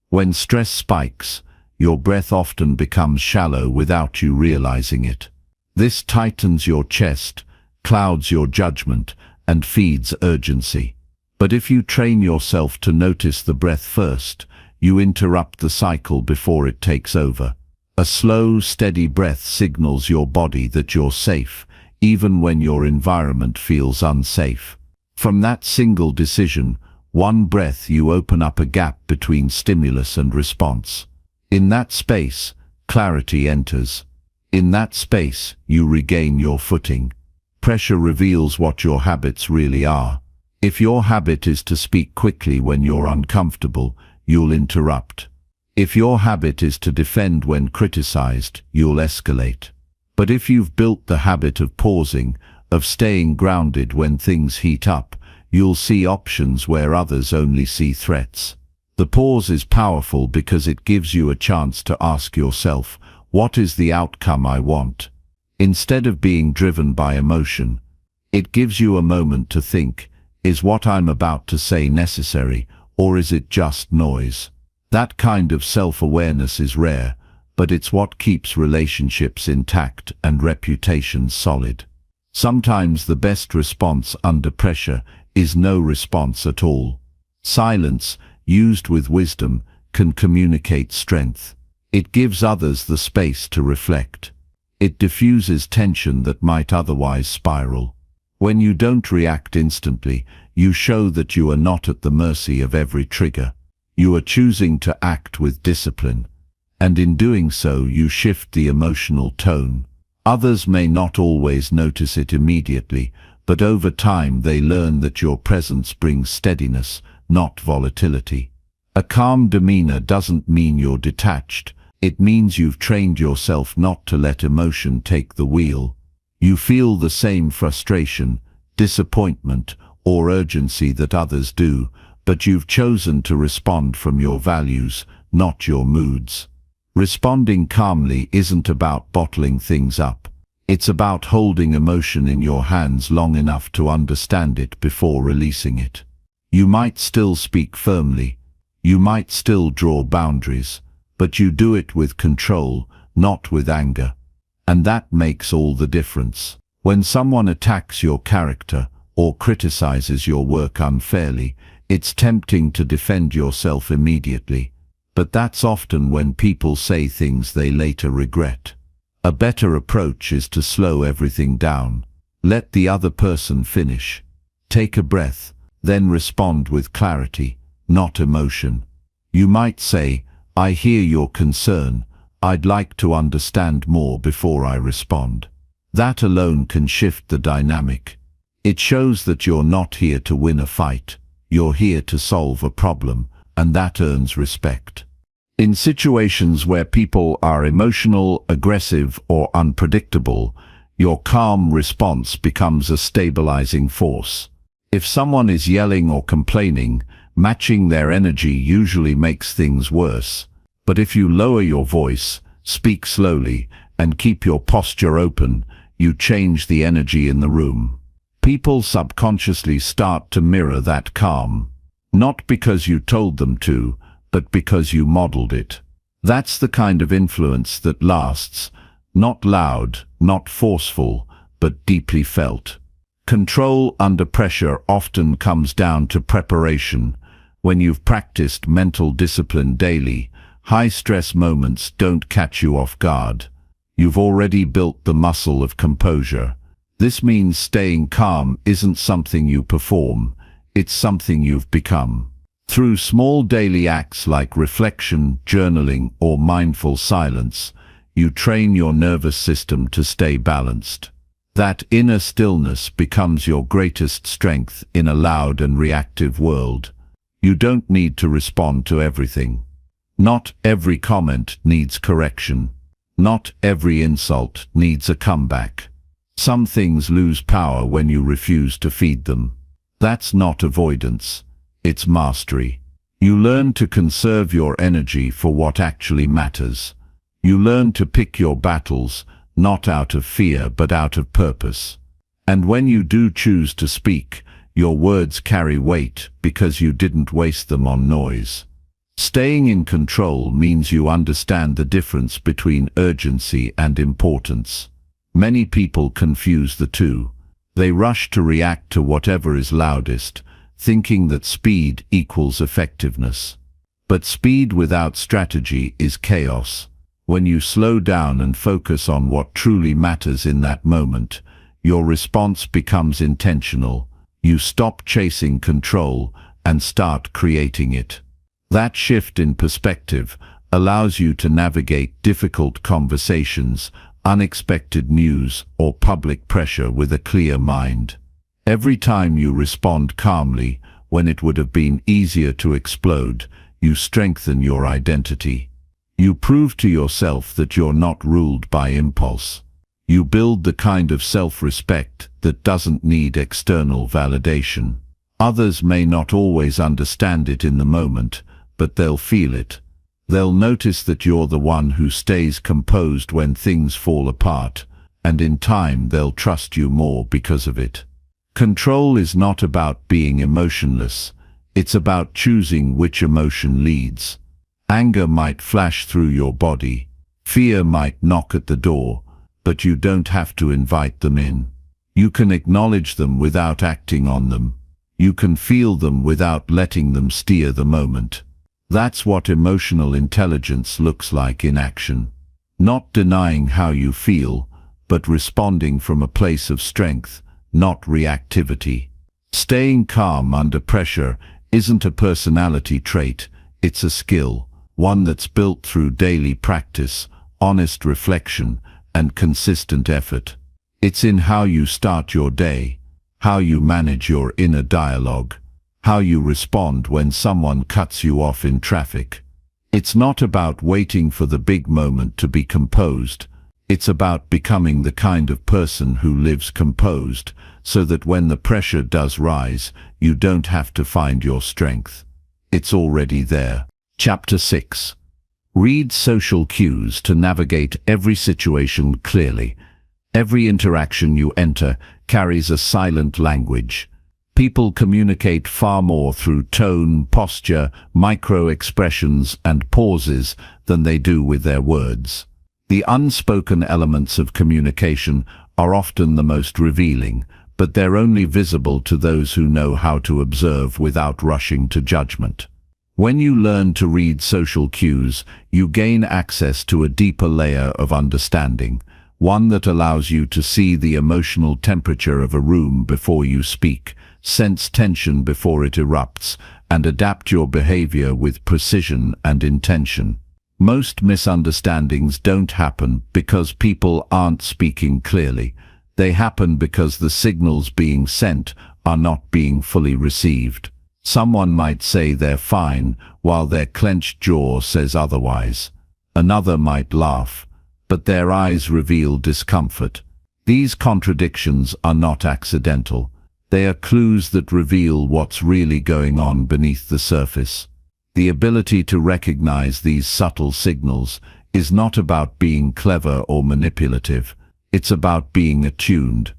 When stress spikes, your breath often becomes shallow without you realizing it. This tightens your chest, clouds your judgment, and feeds urgency. But if you train yourself to notice the breath first, you interrupt the cycle before it takes over. A slow, steady breath signals your body that you're safe, even when your environment feels unsafe. From that single decision, one breath, you open up a gap between stimulus and response. In that space, clarity enters. In that space, you regain your footing. Pressure reveals what your habits really are. If your habit is to speak quickly when you're uncomfortable, you'll interrupt. If your habit is to defend when criticized, you'll escalate. But if you've built the habit of pausing, of staying grounded when things heat up, you'll see options where others only see threats. The pause is powerful because it gives you a chance to ask yourself, what is the outcome I want? Instead of being driven by emotion, it gives you a moment to think, is what I'm about to say necessary, or is it just noise? That kind of self-awareness is rare, but it's what keeps relationships intact and reputations solid. Sometimes the best response under pressure is no response at all. Silence, used with wisdom, can communicate strength. It gives others the space to reflect. It diffuses tension that might otherwise spiral. When you don't react instantly, you show that you are not at the mercy of every trigger. You are choosing to act with discipline, and in doing so you shift the emotional tone. Others may not always notice it immediately, but over time they learn that your presence brings steadiness, not volatility. A calm demeanor doesn't mean you're detached. It means you've trained yourself not to let emotion take the wheel. You feel the same frustration, disappointment, or urgency that others do, but you've chosen to respond from your values, not your moods. Responding calmly isn't about bottling things up. It's about holding emotion in your hands long enough to understand it before releasing it. You might still speak firmly. You might still draw boundaries, but you do it with control, not with anger. And that makes all the difference. When someone attacks your character or criticizes your work unfairly, it's tempting to defend yourself immediately. But that's often when people say things they later regret. A better approach is to slow everything down. Let the other person finish. Take a breath, then respond with clarity, not emotion. You might say, I hear your concern. I'd like to understand more before I respond. That alone can shift the dynamic. It shows that you're not here to win a fight. You're here to solve a problem, and that earns respect. In situations where people are emotional, aggressive, or unpredictable, your calm response becomes a stabilizing force. If someone is yelling or complaining, matching their energy usually makes things worse. But if you lower your voice, speak slowly, and keep your posture open, you change the energy in the room. People subconsciously start to mirror that calm, not because you told them to, but because you modeled it. That's the kind of influence that lasts, not loud, not forceful, but deeply felt. Control under pressure often comes down to preparation. When you've practiced mental discipline daily, high-stress moments don't catch you off guard. You've already built the muscle of composure. This means staying calm isn't something you perform, it's something you've become. Through small daily acts like reflection, journaling, or mindful silence, you train your nervous system to stay balanced. That inner stillness becomes your greatest strength in a loud and reactive world. You don't need to respond to everything. Not every comment needs correction. Not every insult needs a comeback. Some things lose power when you refuse to feed them. That's not avoidance, it's mastery. You learn to conserve your energy for what actually matters. You learn to pick your battles, not out of fear but out of purpose. And when you do choose to speak, your words carry weight because you didn't waste them on noise. Staying in control means you understand the difference between urgency and importance. Many people confuse the two. They rush to react to whatever is loudest, thinking that speed equals effectiveness. But speed without strategy is chaos. When you slow down and focus on what truly matters in that moment, your response becomes intentional. You stop chasing control and start creating it. That shift in perspective allows you to navigate difficult conversations, unexpected news, or public pressure with a clear mind. Every time you respond calmly, when it would have been easier to explode, you strengthen your identity. You prove to yourself that you're not ruled by impulse. You build the kind of self-respect that doesn't need external validation. Others may not always understand it in the moment, but they'll feel it. They'll notice that you're the one who stays composed when things fall apart, and in time they'll trust you more because of it. Control is not about being emotionless. It's about choosing which emotion leads. Anger might flash through your body. Fear might knock at the door, but you don't have to invite them in. You can acknowledge them without acting on them. You can feel them without letting them steer the moment. That's what emotional intelligence looks like in action. Not denying how you feel, but responding from a place of strength, not reactivity. Staying calm under pressure isn't a personality trait, it's a skill, one that's built through daily practice, honest reflection, and consistent effort. It's in how you start your day, how you manage your inner dialogue, how you respond when someone cuts you off in traffic. It's not about waiting for the big moment to be composed. It's about becoming the kind of person who lives composed, so that when the pressure does rise, you don't have to find your strength. It's already there. Chapter 6. Read social cues to navigate every situation clearly. Every interaction you enter carries a silent language. People communicate far more through tone, posture, micro-expressions, and pauses than they do with their words. The unspoken elements of communication are often the most revealing, but they're only visible to those who know how to observe without rushing to judgment. When you learn to read social cues, you gain access to a deeper layer of understanding, one that allows you to see the emotional temperature of a room before you speak, sense tension before it erupts, and adapt your behavior with precision and intention. Most misunderstandings don't happen because people aren't speaking clearly. They happen because the signals being sent are not being fully received. Someone might say they're fine, while their clenched jaw says otherwise. Another might laugh, but their eyes reveal discomfort. These contradictions are not accidental. They are clues that reveal what's really going on beneath the surface. The ability to recognize these subtle signals is not about being clever or manipulative. It's about being attuned.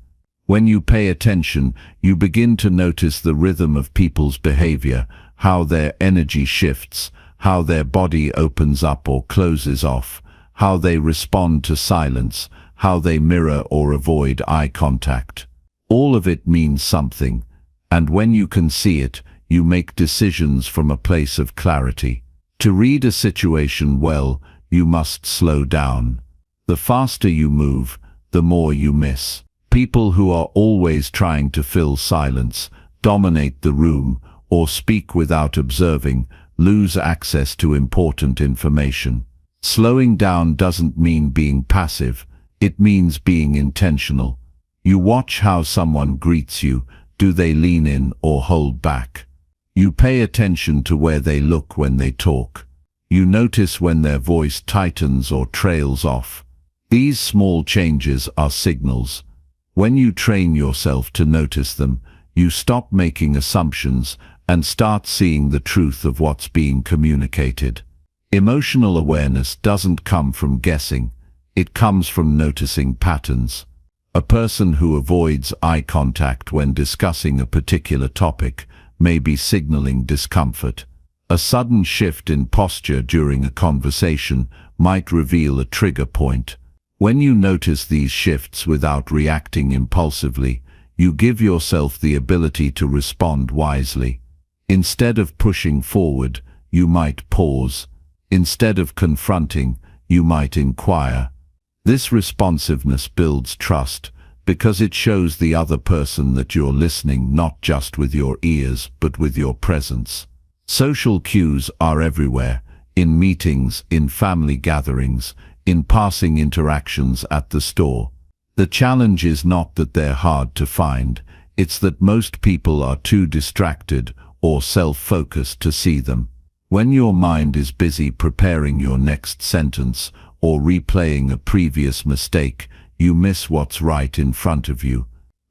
When you pay attention, you begin to notice the rhythm of people's behavior, how their energy shifts, how their body opens up or closes off, how they respond to silence, how they mirror or avoid eye contact. All of it means something, and when you can see it, you make decisions from a place of clarity. To read a situation well, you must slow down. The faster you move, the more you miss. People who are always trying to fill silence, dominate the room, or speak without observing, lose access to important information. Slowing down doesn't mean being passive, it means being intentional. You watch how someone greets you. Do they lean in or hold back? You pay attention to where they look when they talk. You notice when their voice tightens or trails off. These small changes are signals. When you train yourself to notice them, you stop making assumptions and start seeing the truth of what's being communicated. Emotional awareness doesn't come from guessing, it comes from noticing patterns. A person who avoids eye contact when discussing a particular topic may be signaling discomfort. A sudden shift in posture during a conversation might reveal a trigger point. When you notice these shifts without reacting impulsively, you give yourself the ability to respond wisely. Instead of pushing forward, you might pause. Instead of confronting, you might inquire. This responsiveness builds trust because it shows the other person that you're listening not just with your ears but with your presence. Social cues are everywhere, in meetings, in family gatherings, in passing interactions at the store. The challenge is not that they're hard to find, it's that most people are too distracted or self-focused to see them. When your mind is busy preparing your next sentence or replaying a previous mistake, you miss what's right in front of you.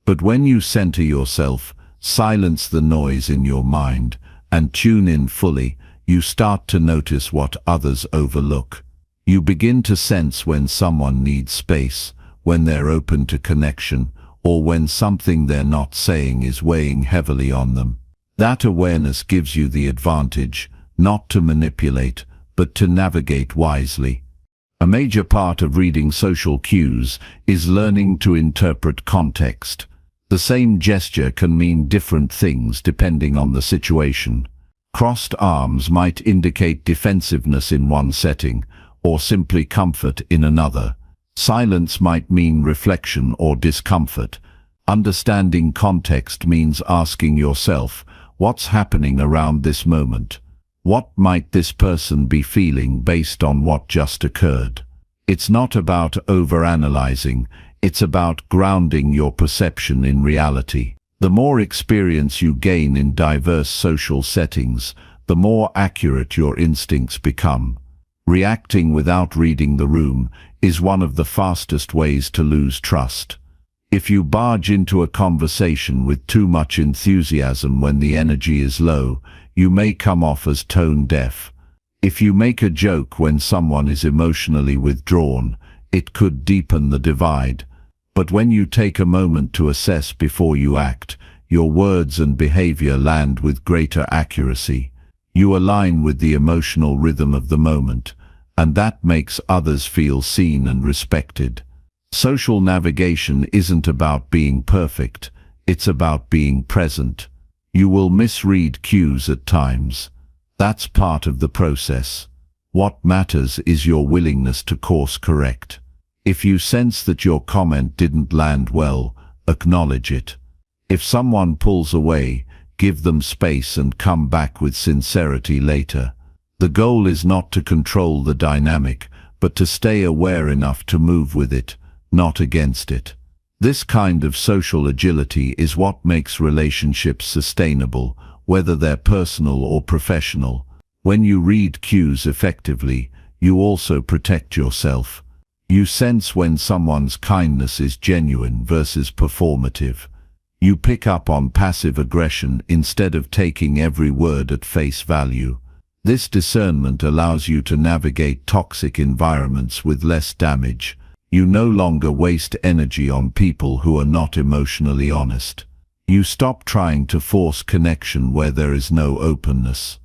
But when you center yourself, silence the noise in your mind, and tune in fully, you start to notice what others overlook. You begin to sense when someone needs space, when they're open to connection, or when something they're not saying is weighing heavily on them. That awareness gives you the advantage, not to manipulate, but to navigate wisely. A major part of reading social cues is learning to interpret context. The same gesture can mean different things depending on the situation. Crossed arms might indicate defensiveness in one setting, or simply comfort in another. Silence might mean reflection or discomfort. Understanding context means asking yourself, what's happening around this moment? What might this person be feeling based on what just occurred? It's not about overanalyzing, it's about grounding your perception in reality. The more experience you gain in diverse social settings, the more accurate your instincts become. Reacting without reading the room is one of the fastest ways to lose trust. If you barge into a conversation with too much enthusiasm when the energy is low, you may come off as tone-deaf. If you make a joke when someone is emotionally withdrawn, it could deepen the divide. But when you take a moment to assess before you act, your words and behavior land with greater accuracy. You align with the emotional rhythm of the moment, and that makes others feel seen and respected. Social navigation isn't about being perfect, it's about being present. You will misread cues at times. That's part of the process. What matters is your willingness to course correct. If you sense that your comment didn't land well, acknowledge it. If someone pulls away, give them space and come back with sincerity later. The goal is not to control the dynamic, but to stay aware enough to move with it, not against it. This kind of social agility is what makes relationships sustainable, whether they're personal or professional. When you read cues effectively, you also protect yourself. You sense when someone's kindness is genuine versus performative. You pick up on passive aggression instead of taking every word at face value. This discernment allows you to navigate toxic environments with less damage. You no longer waste energy on people who are not emotionally honest. You stop trying to force connection where there is no openness.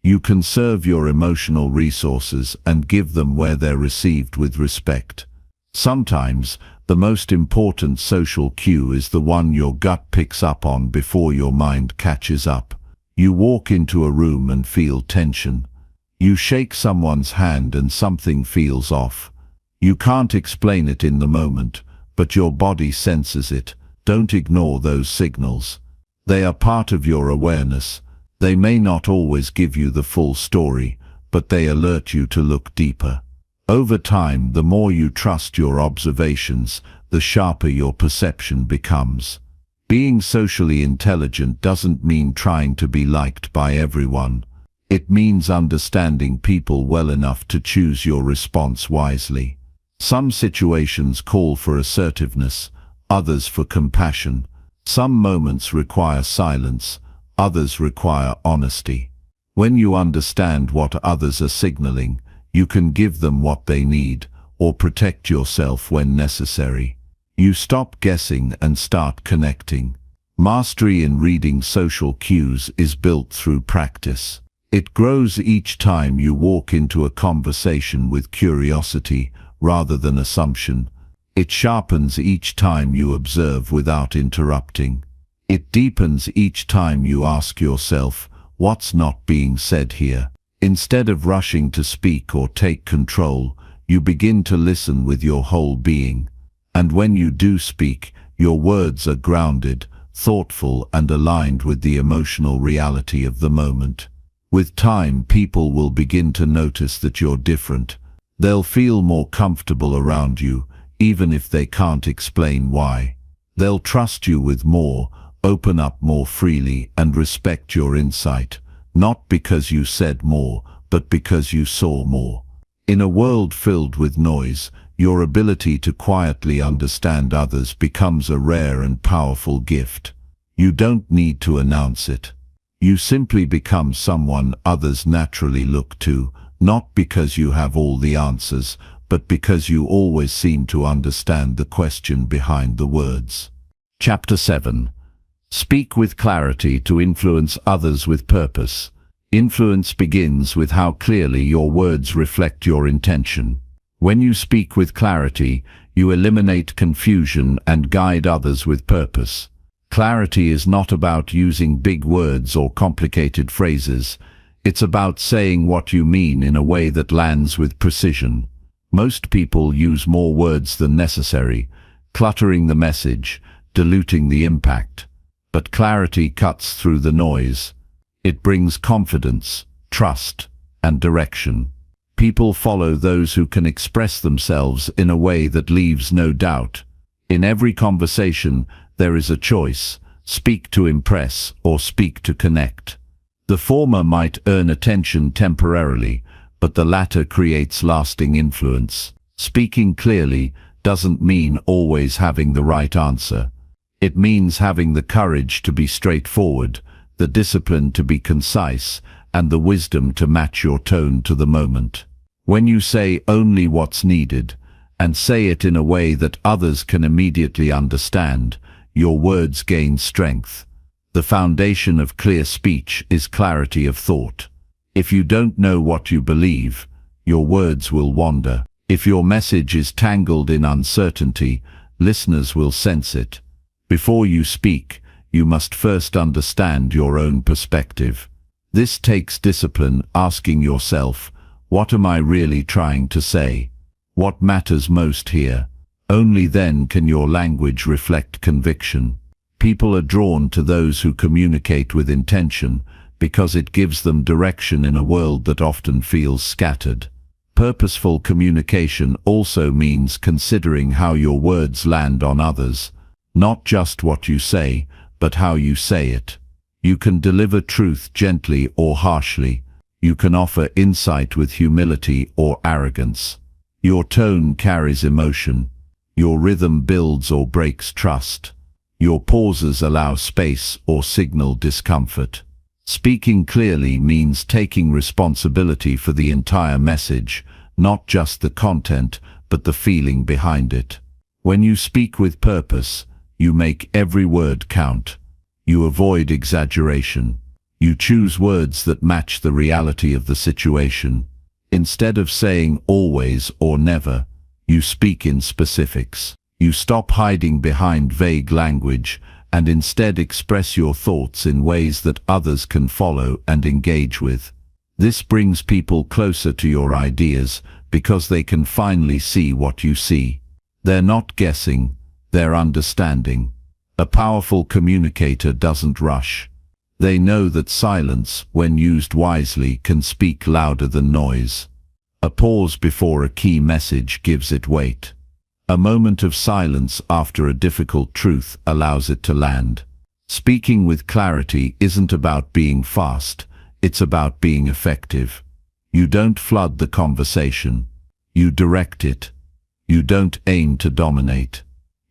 You conserve your emotional resources and give them where they're received with respect. Sometimes, the most important social cue is the one your gut picks up on before your mind catches up. You walk into a room and feel tension. You shake someone's hand and something feels off. You can't explain it in the moment, but your body senses it. Don't ignore those signals. They are part of your awareness. They may not always give you the full story, but they alert you to look deeper. Over time, the more you trust your observations, the sharper your perception becomes. Being socially intelligent doesn't mean trying to be liked by everyone. It means understanding people well enough to choose your response wisely. Some situations call for assertiveness, others for compassion. Some moments require silence, others require honesty. When you understand what others are signaling, you can give them what they need, or protect yourself when necessary. You stop guessing and start connecting. Mastery in reading social cues is built through practice. It grows each time you walk into a conversation with curiosity rather than assumption. It sharpens each time you observe without interrupting. It deepens each time you ask yourself, what's not being said here? Instead of rushing to speak or take control, you begin to listen with your whole being. And when you do speak, your words are grounded, thoughtful, and aligned with the emotional reality of the moment. With time, people will begin to notice that you're different. They'll feel more comfortable around you, even if they can't explain why. They'll trust you with more, open up more freely, and respect your insight, not because you said more, but because you saw more. In a world filled with noise, your ability to quietly understand others becomes a rare and powerful gift. You don't need to announce it. You simply become someone others naturally look to, not because you have all the answers, but because you always seem to understand the question behind the words. Chapter 7. Speak with clarity to influence others with purpose. Influence begins with how clearly your words reflect your intention. When you speak with clarity, you eliminate confusion and guide others with purpose. Clarity is not about using big words or complicated phrases. It's about saying what you mean in a way that lands with precision. Most people use more words than necessary, cluttering the message, diluting the impact. But clarity cuts through the noise. It brings confidence, trust, and direction. People follow those who can express themselves in a way that leaves no doubt. In every conversation, there is a choice: speak to impress or speak to connect. The former might earn attention temporarily, but the latter creates lasting influence. Speaking clearly doesn't mean always having the right answer. It means having the courage to be straightforward, the discipline to be concise, and the wisdom to match your tone to the moment. When you say only what's needed, and say it in a way that others can immediately understand, your words gain strength. The foundation of clear speech is clarity of thought. If you don't know what you believe, your words will wander. If your message is tangled in uncertainty, listeners will sense it. Before you speak, you must first understand your own perspective. This takes discipline, asking yourself, what am I really trying to say? What matters most here? Only then can your language reflect conviction. People are drawn to those who communicate with intention because it gives them direction in a world that often feels scattered. Purposeful communication also means considering how your words land on others. Not just what you say, but how you say it. You can deliver truth gently or harshly. You can offer insight with humility or arrogance. Your tone carries emotion. Your rhythm builds or breaks trust. Your pauses allow space or signal discomfort. Speaking clearly means taking responsibility for the entire message, not just the content, but the feeling behind it. When you speak with purpose, you make every word count. You avoid exaggeration. You choose words that match the reality of the situation. Instead of saying always or never, you speak in specifics. You stop hiding behind vague language and instead express your thoughts in ways that others can follow and engage with. This brings people closer to your ideas because they can finally see what you see. They're not guessing, they're understanding. A powerful communicator doesn't rush. They know that silence, when used wisely, can speak louder than noise. A pause before a key message gives it weight. A moment of silence after a difficult truth allows it to land. Speaking with clarity isn't about being fast, it's about being effective. You don't flood the conversation. You direct it. You don't aim to dominate.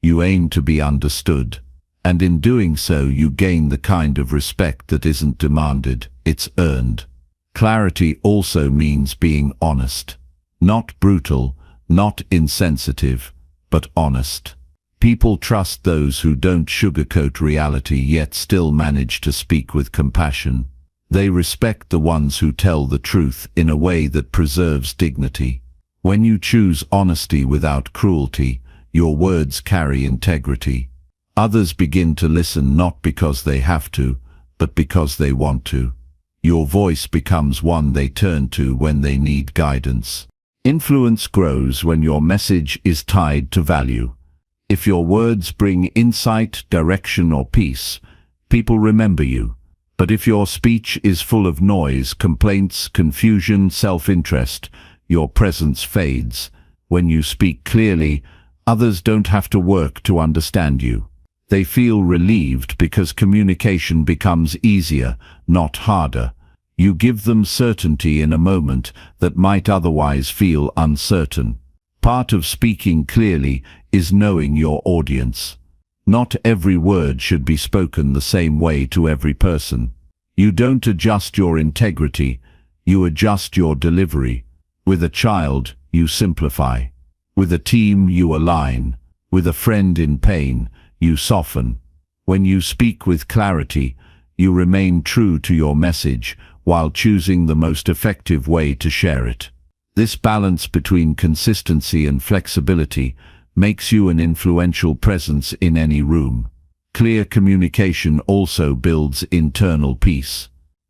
You aim to be understood. And in doing so you gain the kind of respect that isn't demanded, it's earned. Clarity also means being honest. Not brutal, not insensitive, but honest. People trust those who don't sugarcoat reality yet still manage to speak with compassion. They respect the ones who tell the truth in a way that preserves dignity. When you choose honesty without cruelty, your words carry integrity. Others begin to listen not because they have to, but because they want to. Your voice becomes one they turn to when they need guidance. Influence grows when your message is tied to value. If your words bring insight, direction, or peace, people remember you. But if your speech is full of noise, complaints, confusion, self-interest, your presence fades. When you speak clearly, others don't have to work to understand you. They feel relieved because communication becomes easier, not harder. You give them certainty in a moment that might otherwise feel uncertain. Part of speaking clearly is knowing your audience. Not every word should be spoken the same way to every person. You don't adjust your integrity, you adjust your delivery. With a child, you simplify. With a team, you align. With a friend in pain, you soften. When you speak with clarity, you remain true to your message while choosing the most effective way to share it. This balance between consistency and flexibility makes you an influential presence in any room. Clear communication also builds internal peace.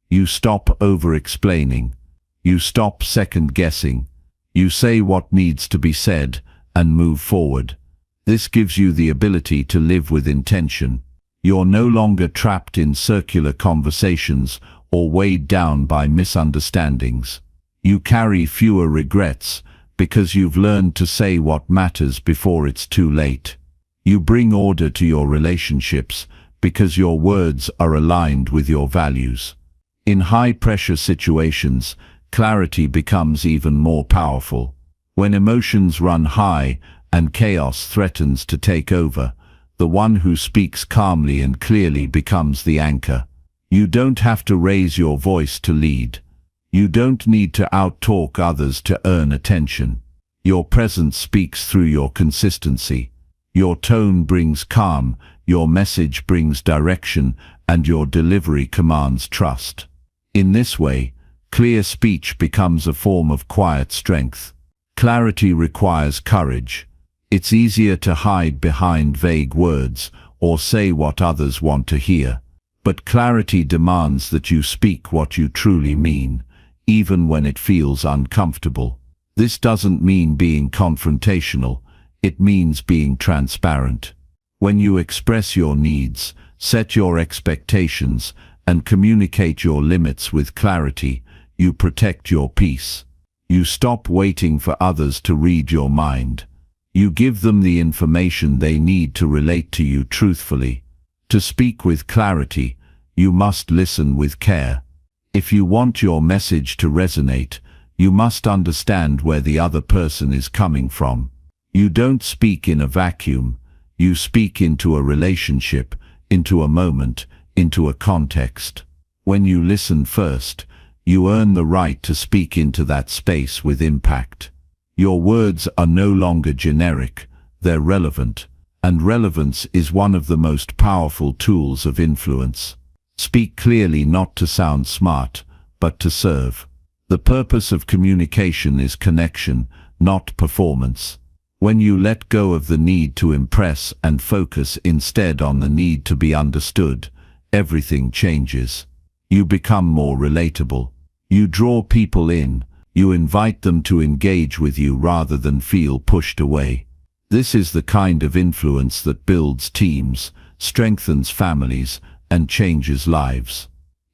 You stop over-explaining. You stop second-guessing. You say what needs to be said and move forward. This gives you the ability to live with intention. You're no longer trapped in circular conversations or weighed down by misunderstandings. You carry fewer regrets because you've learned to say what matters before it's too late. You bring order to your relationships because your words are aligned with your values. In high-pressure situations, clarity becomes even more powerful. When emotions run high and chaos threatens to take over, the one who speaks calmly and clearly becomes the anchor. You don't have to raise your voice to lead. You don't need to out-talk others to earn attention. Your presence speaks through your consistency. Your tone brings calm, your message brings direction, and your delivery commands trust. In this way, clear speech becomes a form of quiet strength. Clarity requires courage. It's easier to hide behind vague words or say what others want to hear. But clarity demands that you speak what you truly mean, even when it feels uncomfortable. This doesn't mean being confrontational, it means being transparent. When you express your needs, set your expectations, and communicate your limits with clarity, you protect your peace. You stop waiting for others to read your mind. You give them the information they need to relate to you truthfully. To speak with clarity, you must listen with care. If you want your message to resonate, you must understand where the other person is coming from. You don't speak in a vacuum. You speak into a relationship, into a moment, into a context. When you listen first, you earn the right to speak into that space with impact. Your words are no longer generic, they're relevant, and relevance is one of the most powerful tools of influence. Speak clearly not to sound smart, but to serve. The purpose of communication is connection, not performance. When you let go of the need to impress and focus instead on the need to be understood, everything changes. You become more relatable. You draw people in. You invite them to engage with you rather than feel pushed away. This is the kind of influence that builds teams, strengthens families, and changes lives.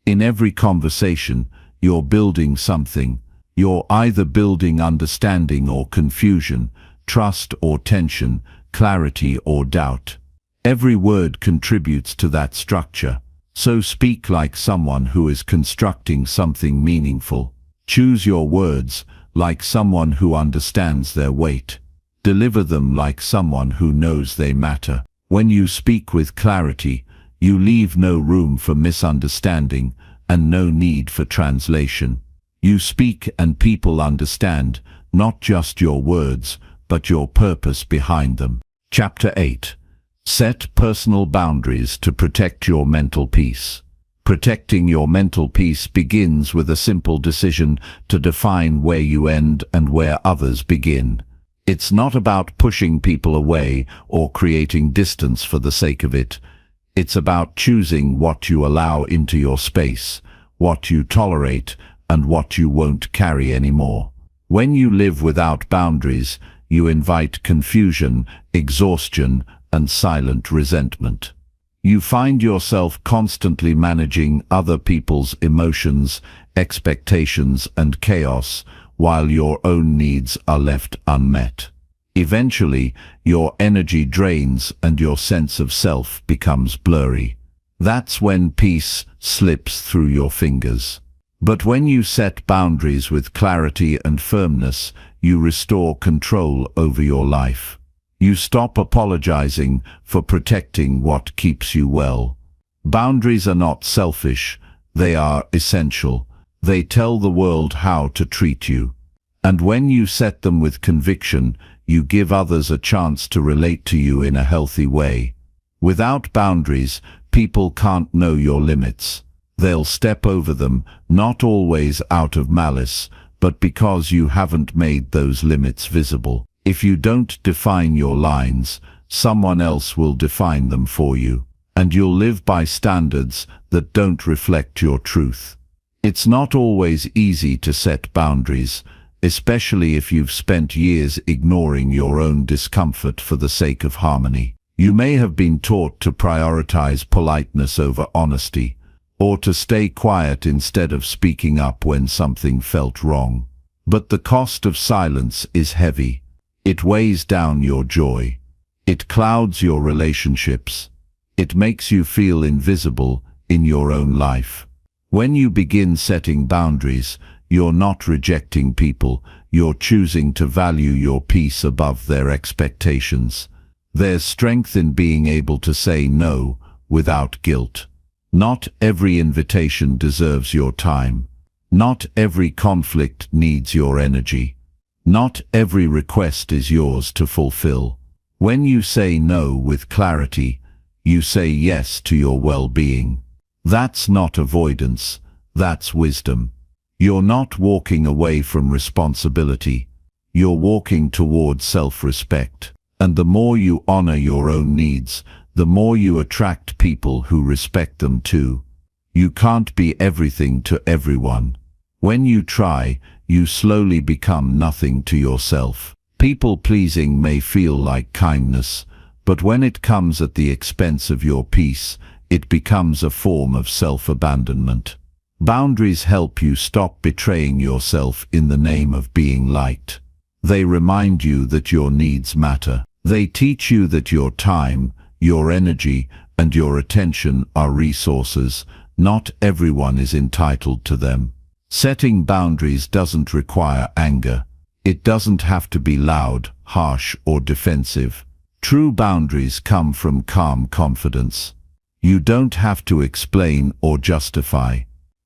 In every conversation, you're building something. You're either building understanding or confusion, trust or tension, clarity or doubt. Every word contributes to that structure. So speak like someone who is constructing something meaningful. Choose your words like someone who understands their weight. Deliver them like someone who knows they matter. When you speak with clarity, you leave no room for misunderstanding and no need for translation. You speak and people understand, not just your words, but your purpose behind them. Chapter 8. Set personal boundaries to protect your mental peace. Protecting your mental peace begins with a simple decision to define where you end and where others begin. It's not about pushing people away or creating distance for the sake of it. It's about choosing what you allow into your space, what you tolerate, and what you won't carry anymore. When you live without boundaries, you invite confusion, exhaustion, and silent resentment. You find yourself constantly managing other people's emotions, expectations, and chaos, while your own needs are left unmet. Eventually, your energy drains and your sense of self becomes blurry. That's when peace slips through your fingers. But when you set boundaries with clarity and firmness, you restore control over your life. You stop apologizing for protecting what keeps you well. Boundaries are not selfish, they are essential. They tell the world how to treat you. And when you set them with conviction, you give others a chance to relate to you in a healthy way. Without boundaries, people can't know your limits. They'll step over them, not always out of malice, but because you haven't made those limits visible. If you don't define your lines, someone else will define them for you, and you'll live by standards that don't reflect your truth. It's not always easy to set boundaries, especially if you've spent years ignoring your own discomfort for the sake of harmony. You may have been taught to prioritize politeness over honesty, or to stay quiet instead of speaking up when something felt wrong. But the cost of silence is heavy. It weighs down your joy. It clouds your relationships. It makes you feel invisible in your own life. When you begin setting boundaries, you're not rejecting people, you're choosing to value your peace above their expectations. There's strength in being able to say no without guilt. Not every invitation deserves your time. Not every conflict needs your energy. Not every request is yours to fulfill. When you say no with clarity, you say yes to your well-being. That's not avoidance, that's wisdom. You're not walking away from responsibility. You're walking towards self-respect. And the more you honor your own needs, the more you attract people who respect them too. You can't be everything to everyone. When you try, you slowly become nothing to yourself. People-pleasing may feel like kindness, but when it comes at the expense of your peace, it becomes a form of self-abandonment. Boundaries help you stop betraying yourself in the name of being liked. They remind you that your needs matter. They teach you that your time, your energy, and your attention are resources. Not everyone is entitled to them. Setting boundaries doesn't require anger. It doesn't have to be loud, harsh, or defensive. True boundaries come from calm confidence. You don't have to explain or justify.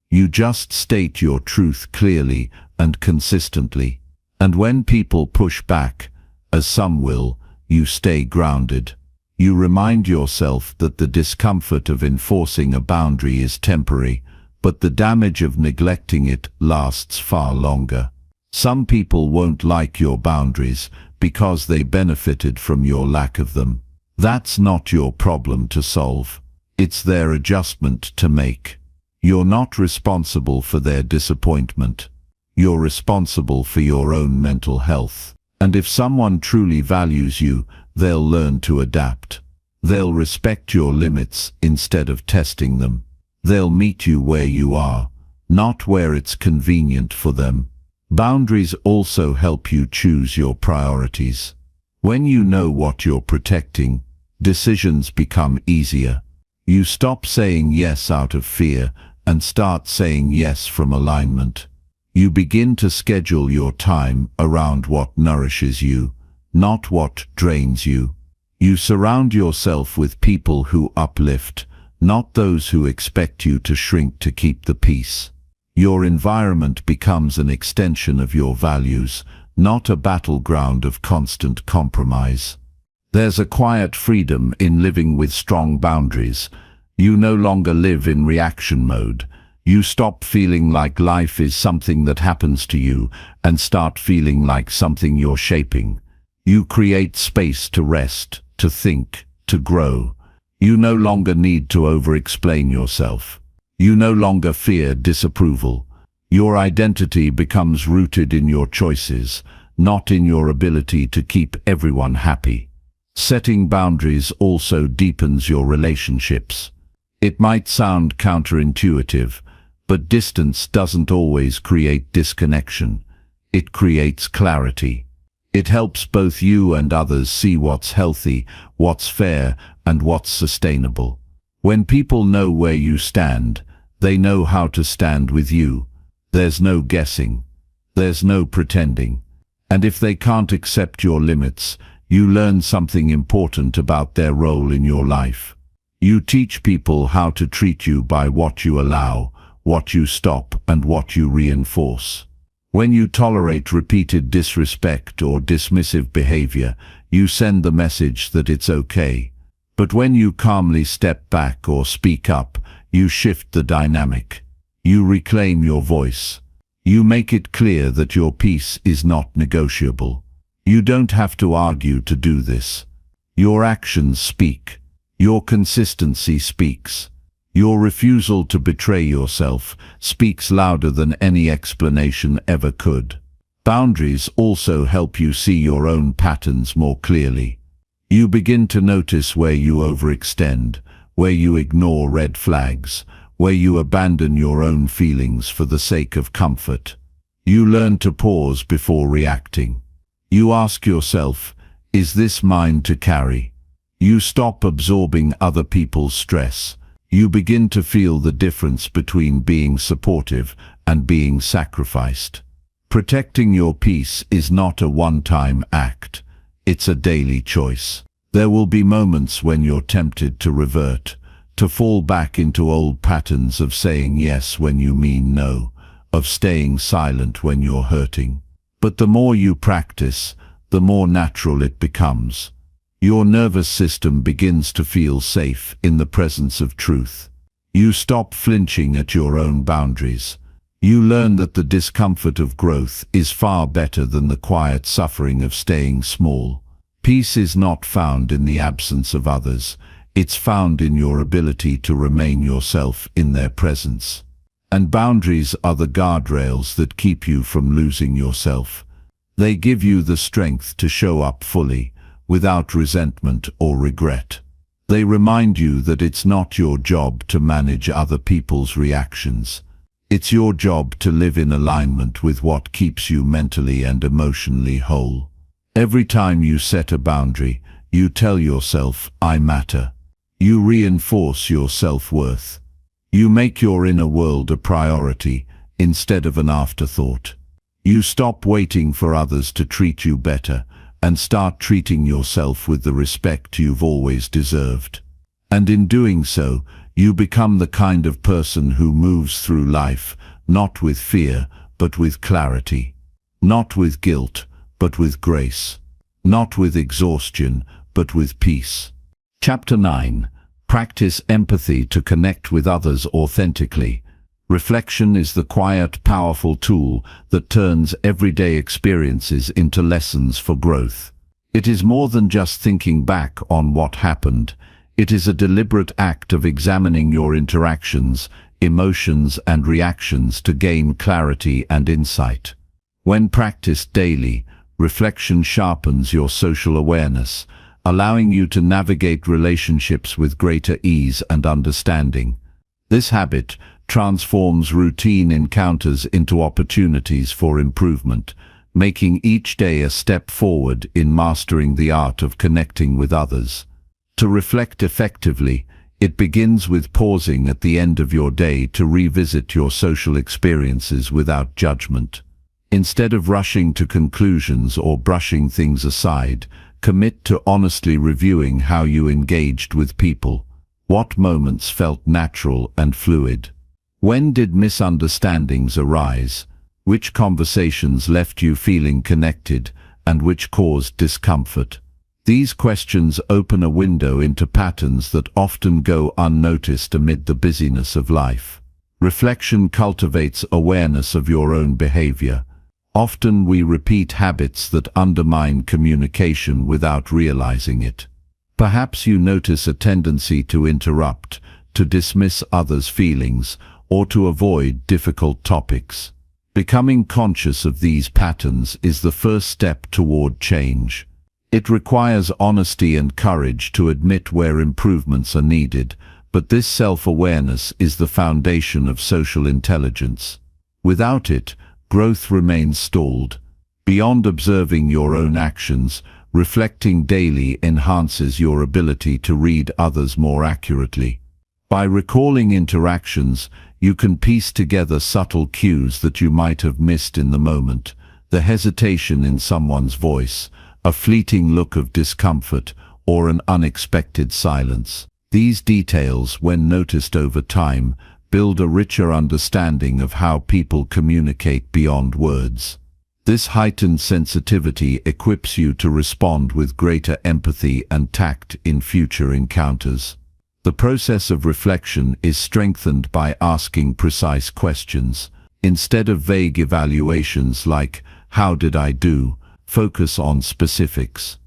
You just state your truth clearly and consistently. And when people push back, as some will, you stay grounded. You remind yourself that the discomfort of enforcing a boundary is temporary, but the damage of neglecting it lasts far longer. Some people won't like your boundaries because they benefited from your lack of them. That's not your problem to solve. It's their adjustment to make. You're not responsible for their disappointment. You're responsible for your own mental health. And if someone truly values you, they'll learn to adapt. They'll respect your limits instead of testing them. They'll meet you where you are, not where it's convenient for them. Boundaries also help you choose your priorities. When you know what you're protecting, decisions become easier. You stop saying yes out of fear and start saying yes from alignment. You begin to schedule your time around what nourishes you, not what drains you. You surround yourself with people who uplift, not those who expect you to shrink to keep the peace. Your environment becomes an extension of your values, not a battleground of constant compromise. There's a quiet freedom in living with strong boundaries. You no longer live in reaction mode. You stop feeling like life is something that happens to you and start feeling like something you're shaping. You create space to rest, to think, to grow. You no longer need to over-explain yourself. You no longer fear disapproval. Your identity becomes rooted in your choices, not in your ability to keep everyone happy. Setting boundaries also deepens your relationships. It might sound counterintuitive, but distance doesn't always create disconnection. It creates clarity. It helps both you and others see what's healthy, what's fair, and what's sustainable. When people know where you stand, they know how to stand with you. There's no guessing. There's no pretending. And if they can't accept your limits, you learn something important about their role in your life. You teach people how to treat you by what you allow, what you stop, and what you reinforce. When you tolerate repeated disrespect or dismissive behavior, you send the message that it's okay. But when you calmly step back or speak up, you shift the dynamic. You reclaim your voice. You make it clear that your peace is not negotiable. You don't have to argue to do this. Your actions speak. Your consistency speaks. Your refusal to betray yourself speaks louder than any explanation ever could. Boundaries also help you see your own patterns more clearly. You begin to notice where you overextend, where you ignore red flags, where you abandon your own feelings for the sake of comfort. You learn to pause before reacting. You ask yourself, is this mine to carry? You stop absorbing other people's stress. You begin to feel the difference between being supportive and being sacrificed. Protecting your peace is not a one-time act. It's a daily choice. There will be moments when you're tempted to revert, to fall back into old patterns of saying yes when you mean no, of staying silent when you're hurting. But the more you practice, the more natural it becomes. Your nervous system begins to feel safe in the presence of truth. You stop flinching at your own boundaries. You learn that the discomfort of growth is far better than the quiet suffering of staying small. Peace is not found in the absence of others. It's found in your ability to remain yourself in their presence. And boundaries are the guardrails that keep you from losing yourself. They give you the strength to show up fully, without resentment or regret. They remind you that it's not your job to manage other people's reactions. It's your job to live in alignment with what keeps you mentally and emotionally whole. Every time you set a boundary, you tell yourself, I matter. You reinforce your self-worth. You make your inner world a priority instead of an afterthought. You stop waiting for others to treat you better and start treating yourself with the respect you've always deserved. And in doing so, you become the kind of person who moves through life, not with fear, but with clarity. Not with guilt, but with grace. Not with exhaustion, but with peace. Chapter 9. Practice empathy to connect with others authentically. Reflection is the quiet, powerful tool that turns everyday experiences into lessons for growth. It is more than just thinking back on what happened. It is a deliberate act of examining your interactions, emotions and reactions to gain clarity and insight. When practiced daily, reflection sharpens your social awareness, allowing you to navigate relationships with greater ease and understanding. This habit transforms routine encounters into opportunities for improvement, making each day a step forward in mastering the art of connecting with others. To reflect effectively, it begins with pausing at the end of your day to revisit your social experiences without judgment. Instead of rushing to conclusions or brushing things aside, commit to honestly reviewing how you engaged with people. What moments felt natural and fluid? When did misunderstandings arise? Which conversations left you feeling connected and which caused discomfort? These questions open a window into patterns that often go unnoticed amid the busyness of life. Reflection cultivates awareness of your own behavior. Often we repeat habits that undermine communication without realizing it. Perhaps you notice a tendency to interrupt, to dismiss others' feelings, or to avoid difficult topics. Becoming conscious of these patterns is the first step toward change. It requires honesty and courage to admit where improvements are needed, but this self-awareness is the foundation of social intelligence. Without it, growth remains stalled. Beyond observing your own actions, reflecting daily enhances your ability to read others more accurately. By recalling interactions, you can piece together subtle cues that you might have missed in the moment, the hesitation in someone's voice, a fleeting look of discomfort, or an unexpected silence. These details, when noticed over time, build a richer understanding of how people communicate beyond words. This heightened sensitivity equips you to respond with greater empathy and tact in future encounters. The process of reflection is strengthened by asking precise questions. Instead of vague evaluations like, "How did I do?" focus on specifics.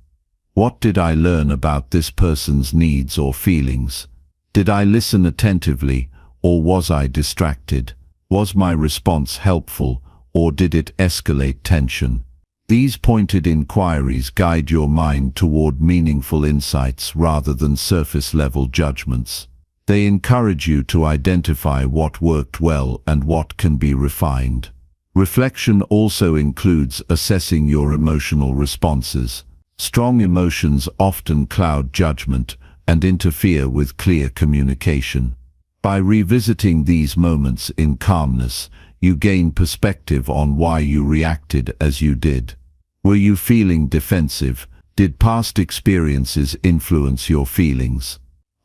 What did I learn about this person's needs or feelings? Did I listen attentively, or was I distracted? Was my response helpful, or did it escalate tension? These pointed inquiries guide your mind toward meaningful insights rather than surface-level judgments. They encourage you to identify what worked well and what can be refined. Reflection also includes assessing your emotional responses. Strong emotions often cloud judgment and interfere with clear communication. By revisiting these moments in calmness, you gain perspective on why you reacted as you did. Were you feeling defensive? Did past experiences influence your feelings?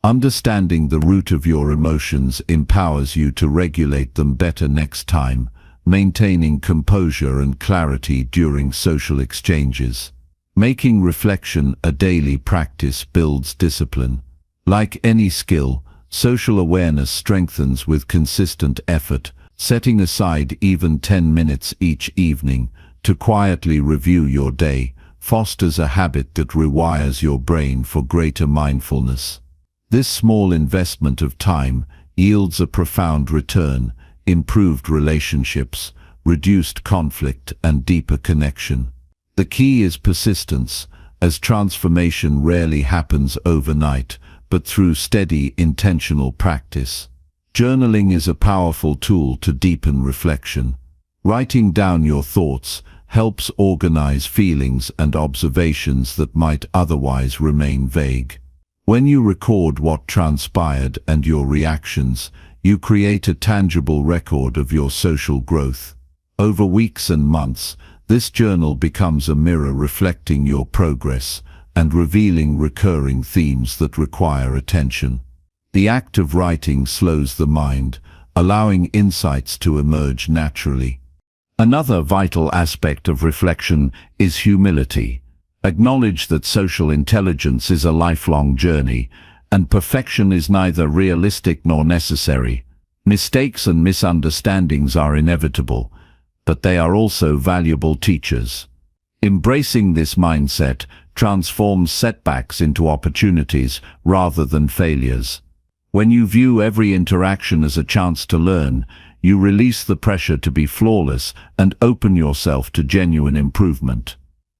Understanding the root of your emotions empowers you to regulate them better next time, maintaining composure and clarity during social exchanges. Making reflection a daily practice builds discipline. Like any skill, social awareness strengthens with consistent effort. Setting aside even 10 minutes each evening to quietly review your day fosters a habit that rewires your brain for greater mindfulness. This small investment of time yields a profound return: improved relationships, reduced conflict, and deeper connection. The key is persistence, as transformation rarely happens overnight, but through steady, intentional practice. Journaling is a powerful tool to deepen reflection. Writing down your thoughts helps organize feelings and observations that might otherwise remain vague. When you record what transpired and your reactions, you create a tangible record of your social growth. Over weeks and months, this journal becomes a mirror reflecting your progress and revealing recurring themes that require attention. The act of writing slows the mind, allowing insights to emerge naturally. Another vital aspect of reflection is humility. Acknowledge that social intelligence is a lifelong journey, and perfection is neither realistic nor necessary. Mistakes and misunderstandings are inevitable, but they are also valuable teachers. Embracing this mindset transforms setbacks into opportunities rather than failures. When you view every interaction as a chance to learn, you release the pressure to be flawless and open yourself to genuine improvement.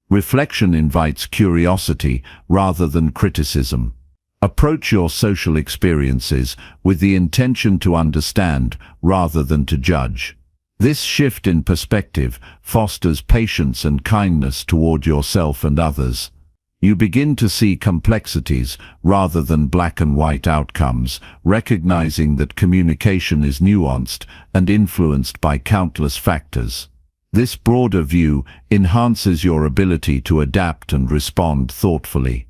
Reflection invites curiosity rather than criticism. Approach your social experiences with the intention to understand rather than to judge. This shift in perspective fosters patience and kindness toward yourself and others. You begin to see complexities rather than black and white outcomes, recognizing that communication is nuanced and influenced by countless factors. This broader view enhances your ability to adapt and respond thoughtfully.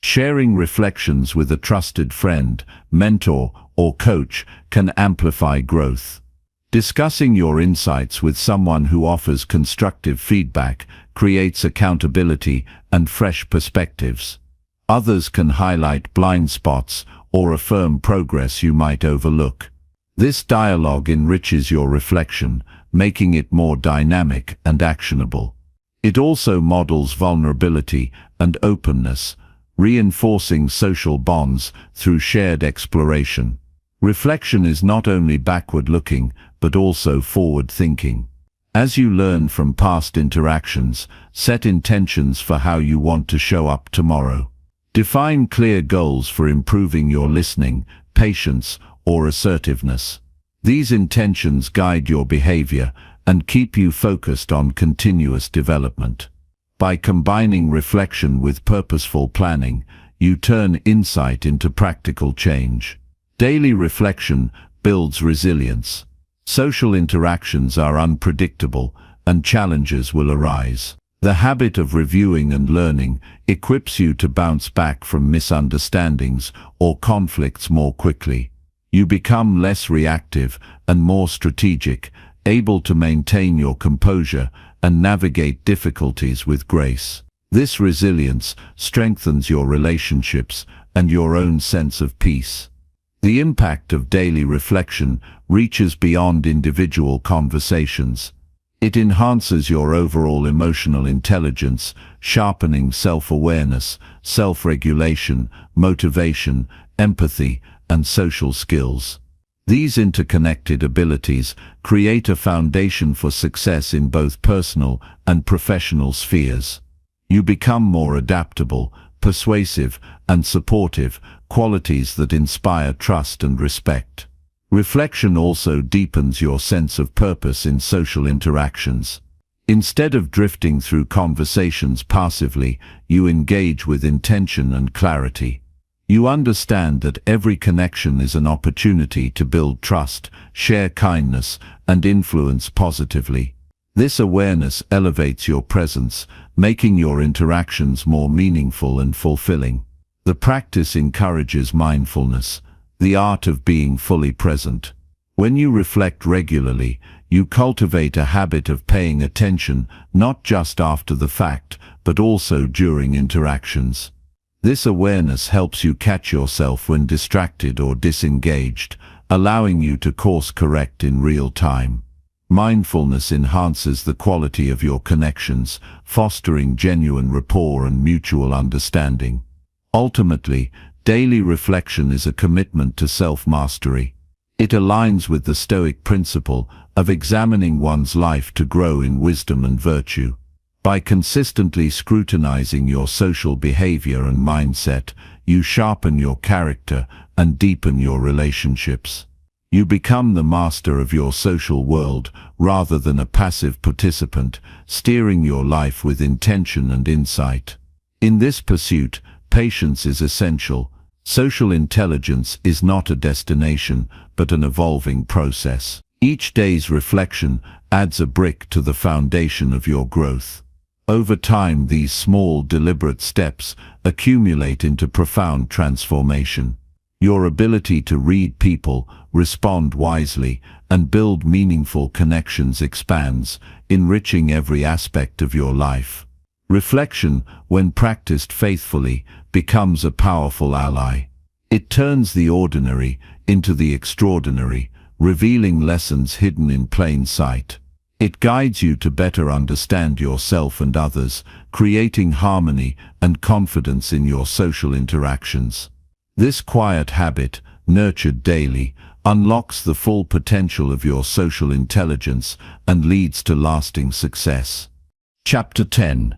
Sharing reflections with a trusted friend, mentor, or coach can amplify growth. Discussing your insights with someone who offers constructive feedback creates accountability and fresh perspectives. Others can highlight blind spots or affirm progress you might overlook. This dialogue enriches your reflection, making it more dynamic and actionable. It also models vulnerability and openness, reinforcing social bonds through shared exploration. Reflection is not only backward-looking, but also forward-thinking. As you learn from past interactions, set intentions for how you want to show up tomorrow. Define clear goals for improving your listening, patience, or assertiveness. These intentions guide your behavior and keep you focused on continuous development. By combining reflection with purposeful planning, you turn insight into practical change. Daily reflection builds resilience. Social interactions are unpredictable, and challenges will arise. The habit of reviewing and learning equips you to bounce back from misunderstandings or conflicts more quickly. You become less reactive and more strategic, able to maintain your composure and navigate difficulties with grace. This resilience strengthens your relationships and your own sense of peace. The impact of daily reflection reaches beyond individual conversations. It enhances your overall emotional intelligence, sharpening self-awareness, self-regulation, motivation, empathy, and social skills. These interconnected abilities create a foundation for success in both personal and professional spheres. You become more adaptable, persuasive, and supportive, qualities that inspire trust and respect. Reflection also deepens your sense of purpose in social interactions. Instead of drifting through conversations passively, you engage with intention and clarity. You understand that every connection is an opportunity to build trust, share kindness, and influence positively. This awareness elevates your presence, making your interactions more meaningful and fulfilling. The practice encourages mindfulness, the art of being fully present. When you reflect regularly, you cultivate a habit of paying attention not just after the fact, but also during interactions. This awareness helps you catch yourself when distracted or disengaged, allowing you to course correct in real time. Mindfulness enhances the quality of your connections, fostering genuine rapport and mutual understanding. Ultimately, daily reflection is a commitment to self-mastery. It aligns with the Stoic principle of examining one's life to grow in wisdom and virtue. By consistently scrutinizing your social behavior and mindset, you sharpen your character and deepen your relationships. You become the master of your social world rather than a passive participant, steering your life with intention and insight. In this pursuit, patience is essential. Social intelligence is not a destination, but an evolving process. Each day's reflection adds a brick to the foundation of your growth. Over time, these small, deliberate steps accumulate into profound transformation. Your ability to read people, respond wisely, and build meaningful connections expands, enriching every aspect of your life. Reflection, when practiced faithfully, becomes a powerful ally. It turns the ordinary into the extraordinary, revealing lessons hidden in plain sight. It guides you to better understand yourself and others, creating harmony and confidence in your social interactions. This quiet habit, nurtured daily, unlocks the full potential of your social intelligence and leads to lasting success. Chapter 10.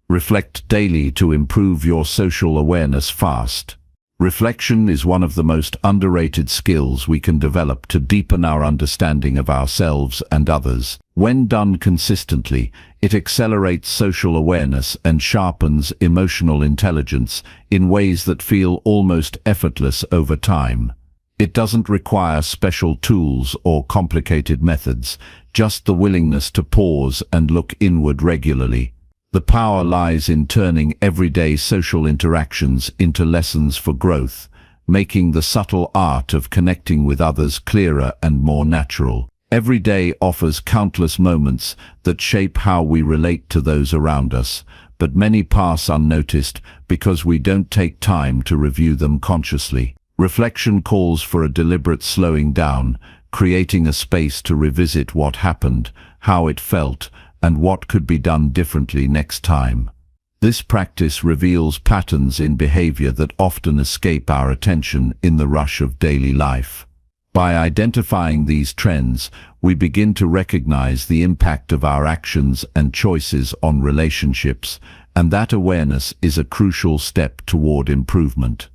Reflect daily to improve your social awareness fast. Reflection is one of the most underrated skills we can develop to deepen our understanding of ourselves and others. When done consistently, it accelerates social awareness and sharpens emotional intelligence in ways that feel almost effortless over time. It doesn't require special tools or complicated methods, just the willingness to pause and look inward regularly. The power lies in turning everyday social interactions into lessons for growth, making the subtle art of connecting with others clearer and more natural. Every day offers countless moments that shape how we relate to those around us, but many pass unnoticed because we don't take time to review them consciously. Reflection calls for a deliberate slowing down, creating a space to revisit what happened, how it felt, and what could be done differently next time. This practice reveals patterns in behavior that often escape our attention in the rush of daily life. By identifying these trends, we begin to recognize the impact of our actions and choices on relationships, and that awareness is a crucial step toward improvement.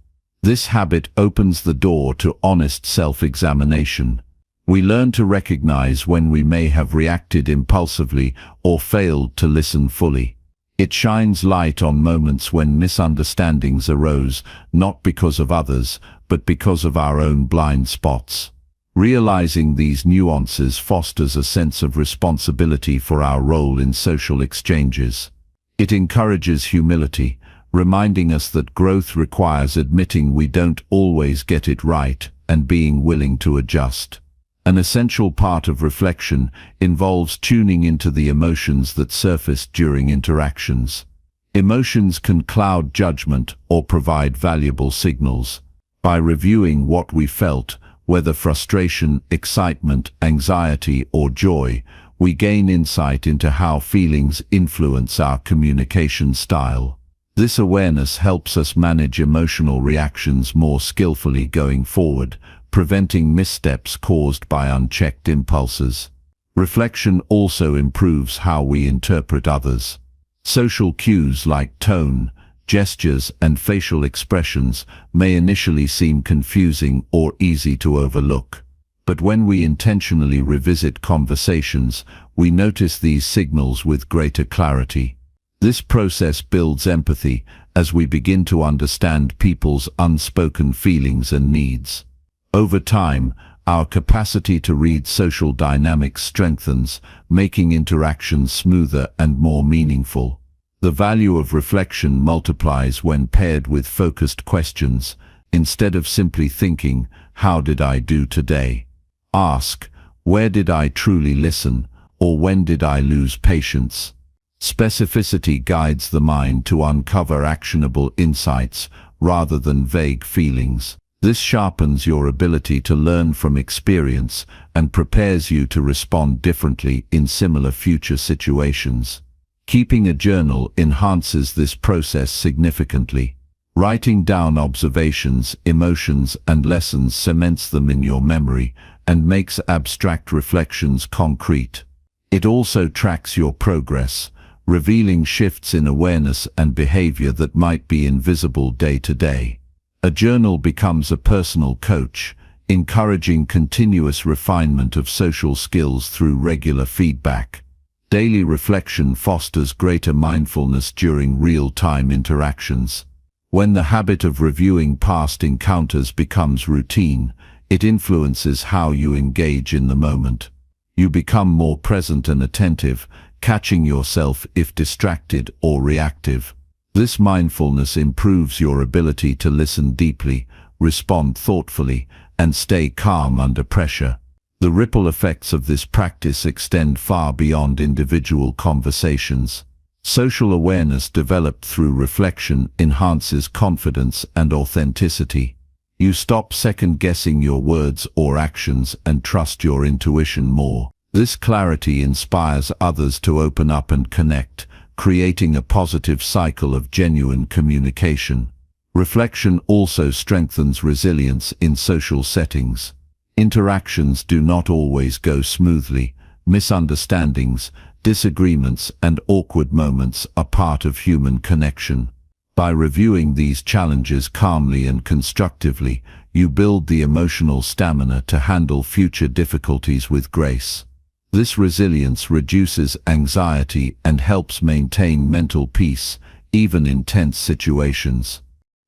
This habit opens the door to honest self-examination. We learn to recognize when we may have reacted impulsively or failed to listen fully. It shines light on moments when misunderstandings arose, not because of others, but because of our own blind spots. Realizing these nuances fosters a sense of responsibility for our role in social exchanges. It encourages humility, reminding us that growth requires admitting we don't always get it right and being willing to adjust. An essential part of reflection involves tuning into the emotions that surface during interactions. Emotions can cloud judgment or provide valuable signals. By reviewing what we felt, whether frustration, excitement, anxiety, or joy, we gain insight into how feelings influence our communication style. This awareness helps us manage emotional reactions more skillfully going forward, preventing missteps caused by unchecked impulses. Reflection also improves how we interpret others. Social cues like tone, gestures, and facial expressions may initially seem confusing or easy to overlook. But when we intentionally revisit conversations, we notice these signals with greater clarity. This process builds empathy as we begin to understand people's unspoken feelings and needs. Over time, our capacity to read social dynamics strengthens, making interactions smoother and more meaningful. The value of reflection multiplies when paired with focused questions. Instead of simply thinking, "How did I do today?" ask, "Where did I truly listen?" or "When did I lose patience?" Specificity guides the mind to uncover actionable insights rather than vague feelings. This sharpens your ability to learn from experience and prepares you to respond differently in similar future situations. Keeping a journal enhances this process significantly. Writing down observations, emotions, and lessons cements them in your memory and makes abstract reflections concrete. It also tracks your progress, revealing shifts in awareness and behavior that might be invisible day to day. A journal becomes a personal coach, encouraging continuous refinement of social skills through regular feedback. Daily reflection fosters greater mindfulness during real-time interactions. When the habit of reviewing past encounters becomes routine, it influences how you engage in the moment. You become more present and attentive, catching yourself if distracted or reactive. This mindfulness improves your ability to listen deeply, respond thoughtfully, and stay calm under pressure. The ripple effects of this practice extend far beyond individual conversations. Social awareness developed through reflection enhances confidence and authenticity. You stop second-guessing your words or actions and trust your intuition more. This clarity inspires others to open up and connect, creating a positive cycle of genuine communication. Reflection also strengthens resilience in social settings. Interactions do not always go smoothly. Misunderstandings, disagreements, and awkward moments are part of human connection. By reviewing these challenges calmly and constructively, you build the emotional stamina to handle future difficulties with grace. This resilience reduces anxiety and helps maintain mental peace, even in tense situations.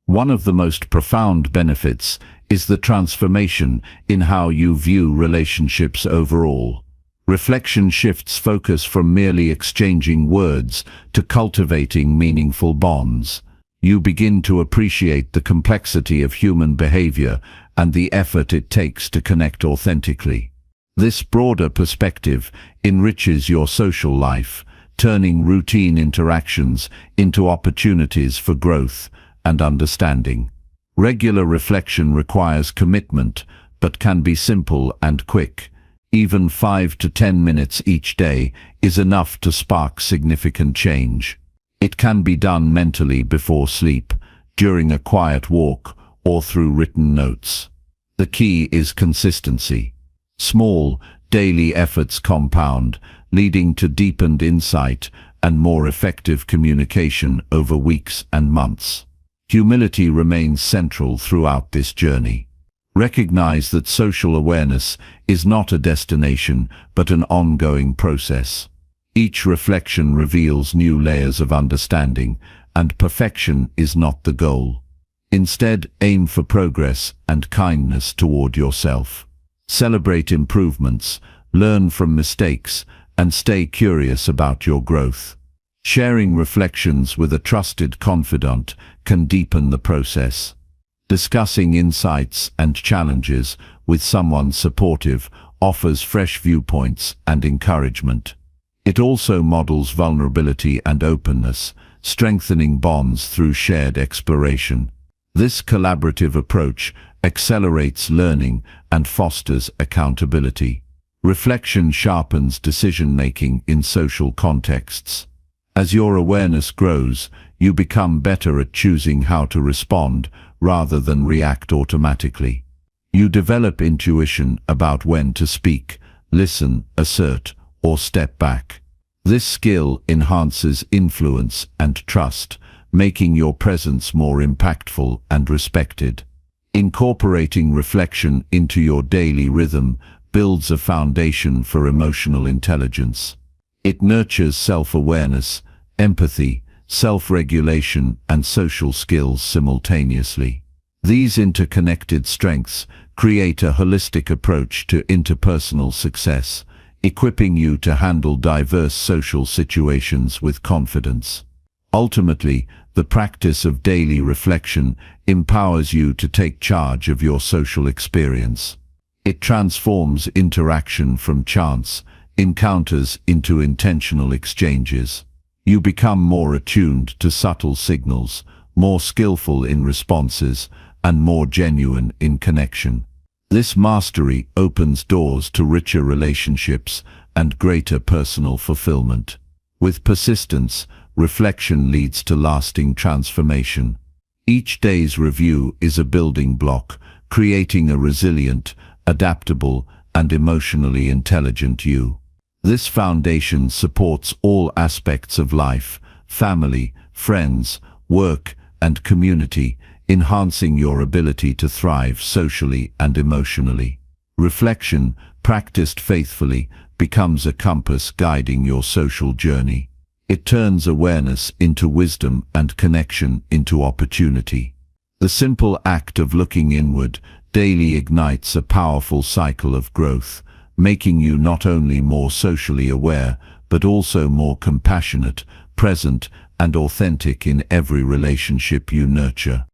One of the most profound benefits is the transformation in how you view relationships overall. Reflection shifts focus from merely exchanging words to cultivating meaningful bonds. You begin to appreciate the complexity of human behavior and the effort it takes to connect authentically. This broader perspective enriches your social life, turning routine interactions into opportunities for growth and understanding. Regular reflection requires commitment, but can be simple and quick. Even 5 to 10 minutes each day is enough to spark significant change. It can be done mentally before sleep, during a quiet walk, or through written notes. The key is consistency. Small, daily efforts compound, leading to deepened insight and more effective communication over weeks and months. Humility remains central throughout this journey. Recognize that social awareness is not a destination, but an ongoing process. Each reflection reveals new layers of understanding, and perfection is not the goal. Instead, aim for progress and kindness toward yourself. Celebrate improvements, learn from mistakes, and stay curious about your growth. Sharing reflections with a trusted confidant can deepen the process. Discussing insights and challenges with someone supportive offers fresh viewpoints and encouragement. It also models vulnerability and openness, strengthening bonds through shared exploration. This collaborative approach accelerates learning and fosters accountability. Reflection sharpens decision-making in social contexts. As your awareness grows, you become better at choosing how to respond rather than react automatically. You develop intuition about when to speak, listen, assert, or step back. This skill enhances influence and trust, making your presence more impactful and respected. Incorporating reflection into your daily rhythm builds a foundation for emotional intelligence. It nurtures self-awareness, empathy, self-regulation, and social skills simultaneously. These interconnected strengths create a holistic approach to interpersonal success, equipping you to handle diverse social situations with confidence. Ultimately, the practice of daily reflection empowers you to take charge of your social experience. It transforms interaction from chance encounters into intentional exchanges. You become more attuned to subtle signals, more skillful in responses, and more genuine in connection. This mastery opens doors to richer relationships and greater personal fulfillment. With persistence, reflection leads to lasting transformation. Each day's review is a building block, creating a resilient, adaptable, and emotionally intelligent you. This foundation supports all aspects of life, family, friends, work, and community, enhancing your ability to thrive socially and emotionally. Reflection, practiced faithfully, becomes a compass guiding your social journey. It turns awareness into wisdom and connection into opportunity. The simple act of looking inward daily ignites a powerful cycle of growth, making you not only more socially aware, but also more compassionate, present, and authentic in every relationship you nurture.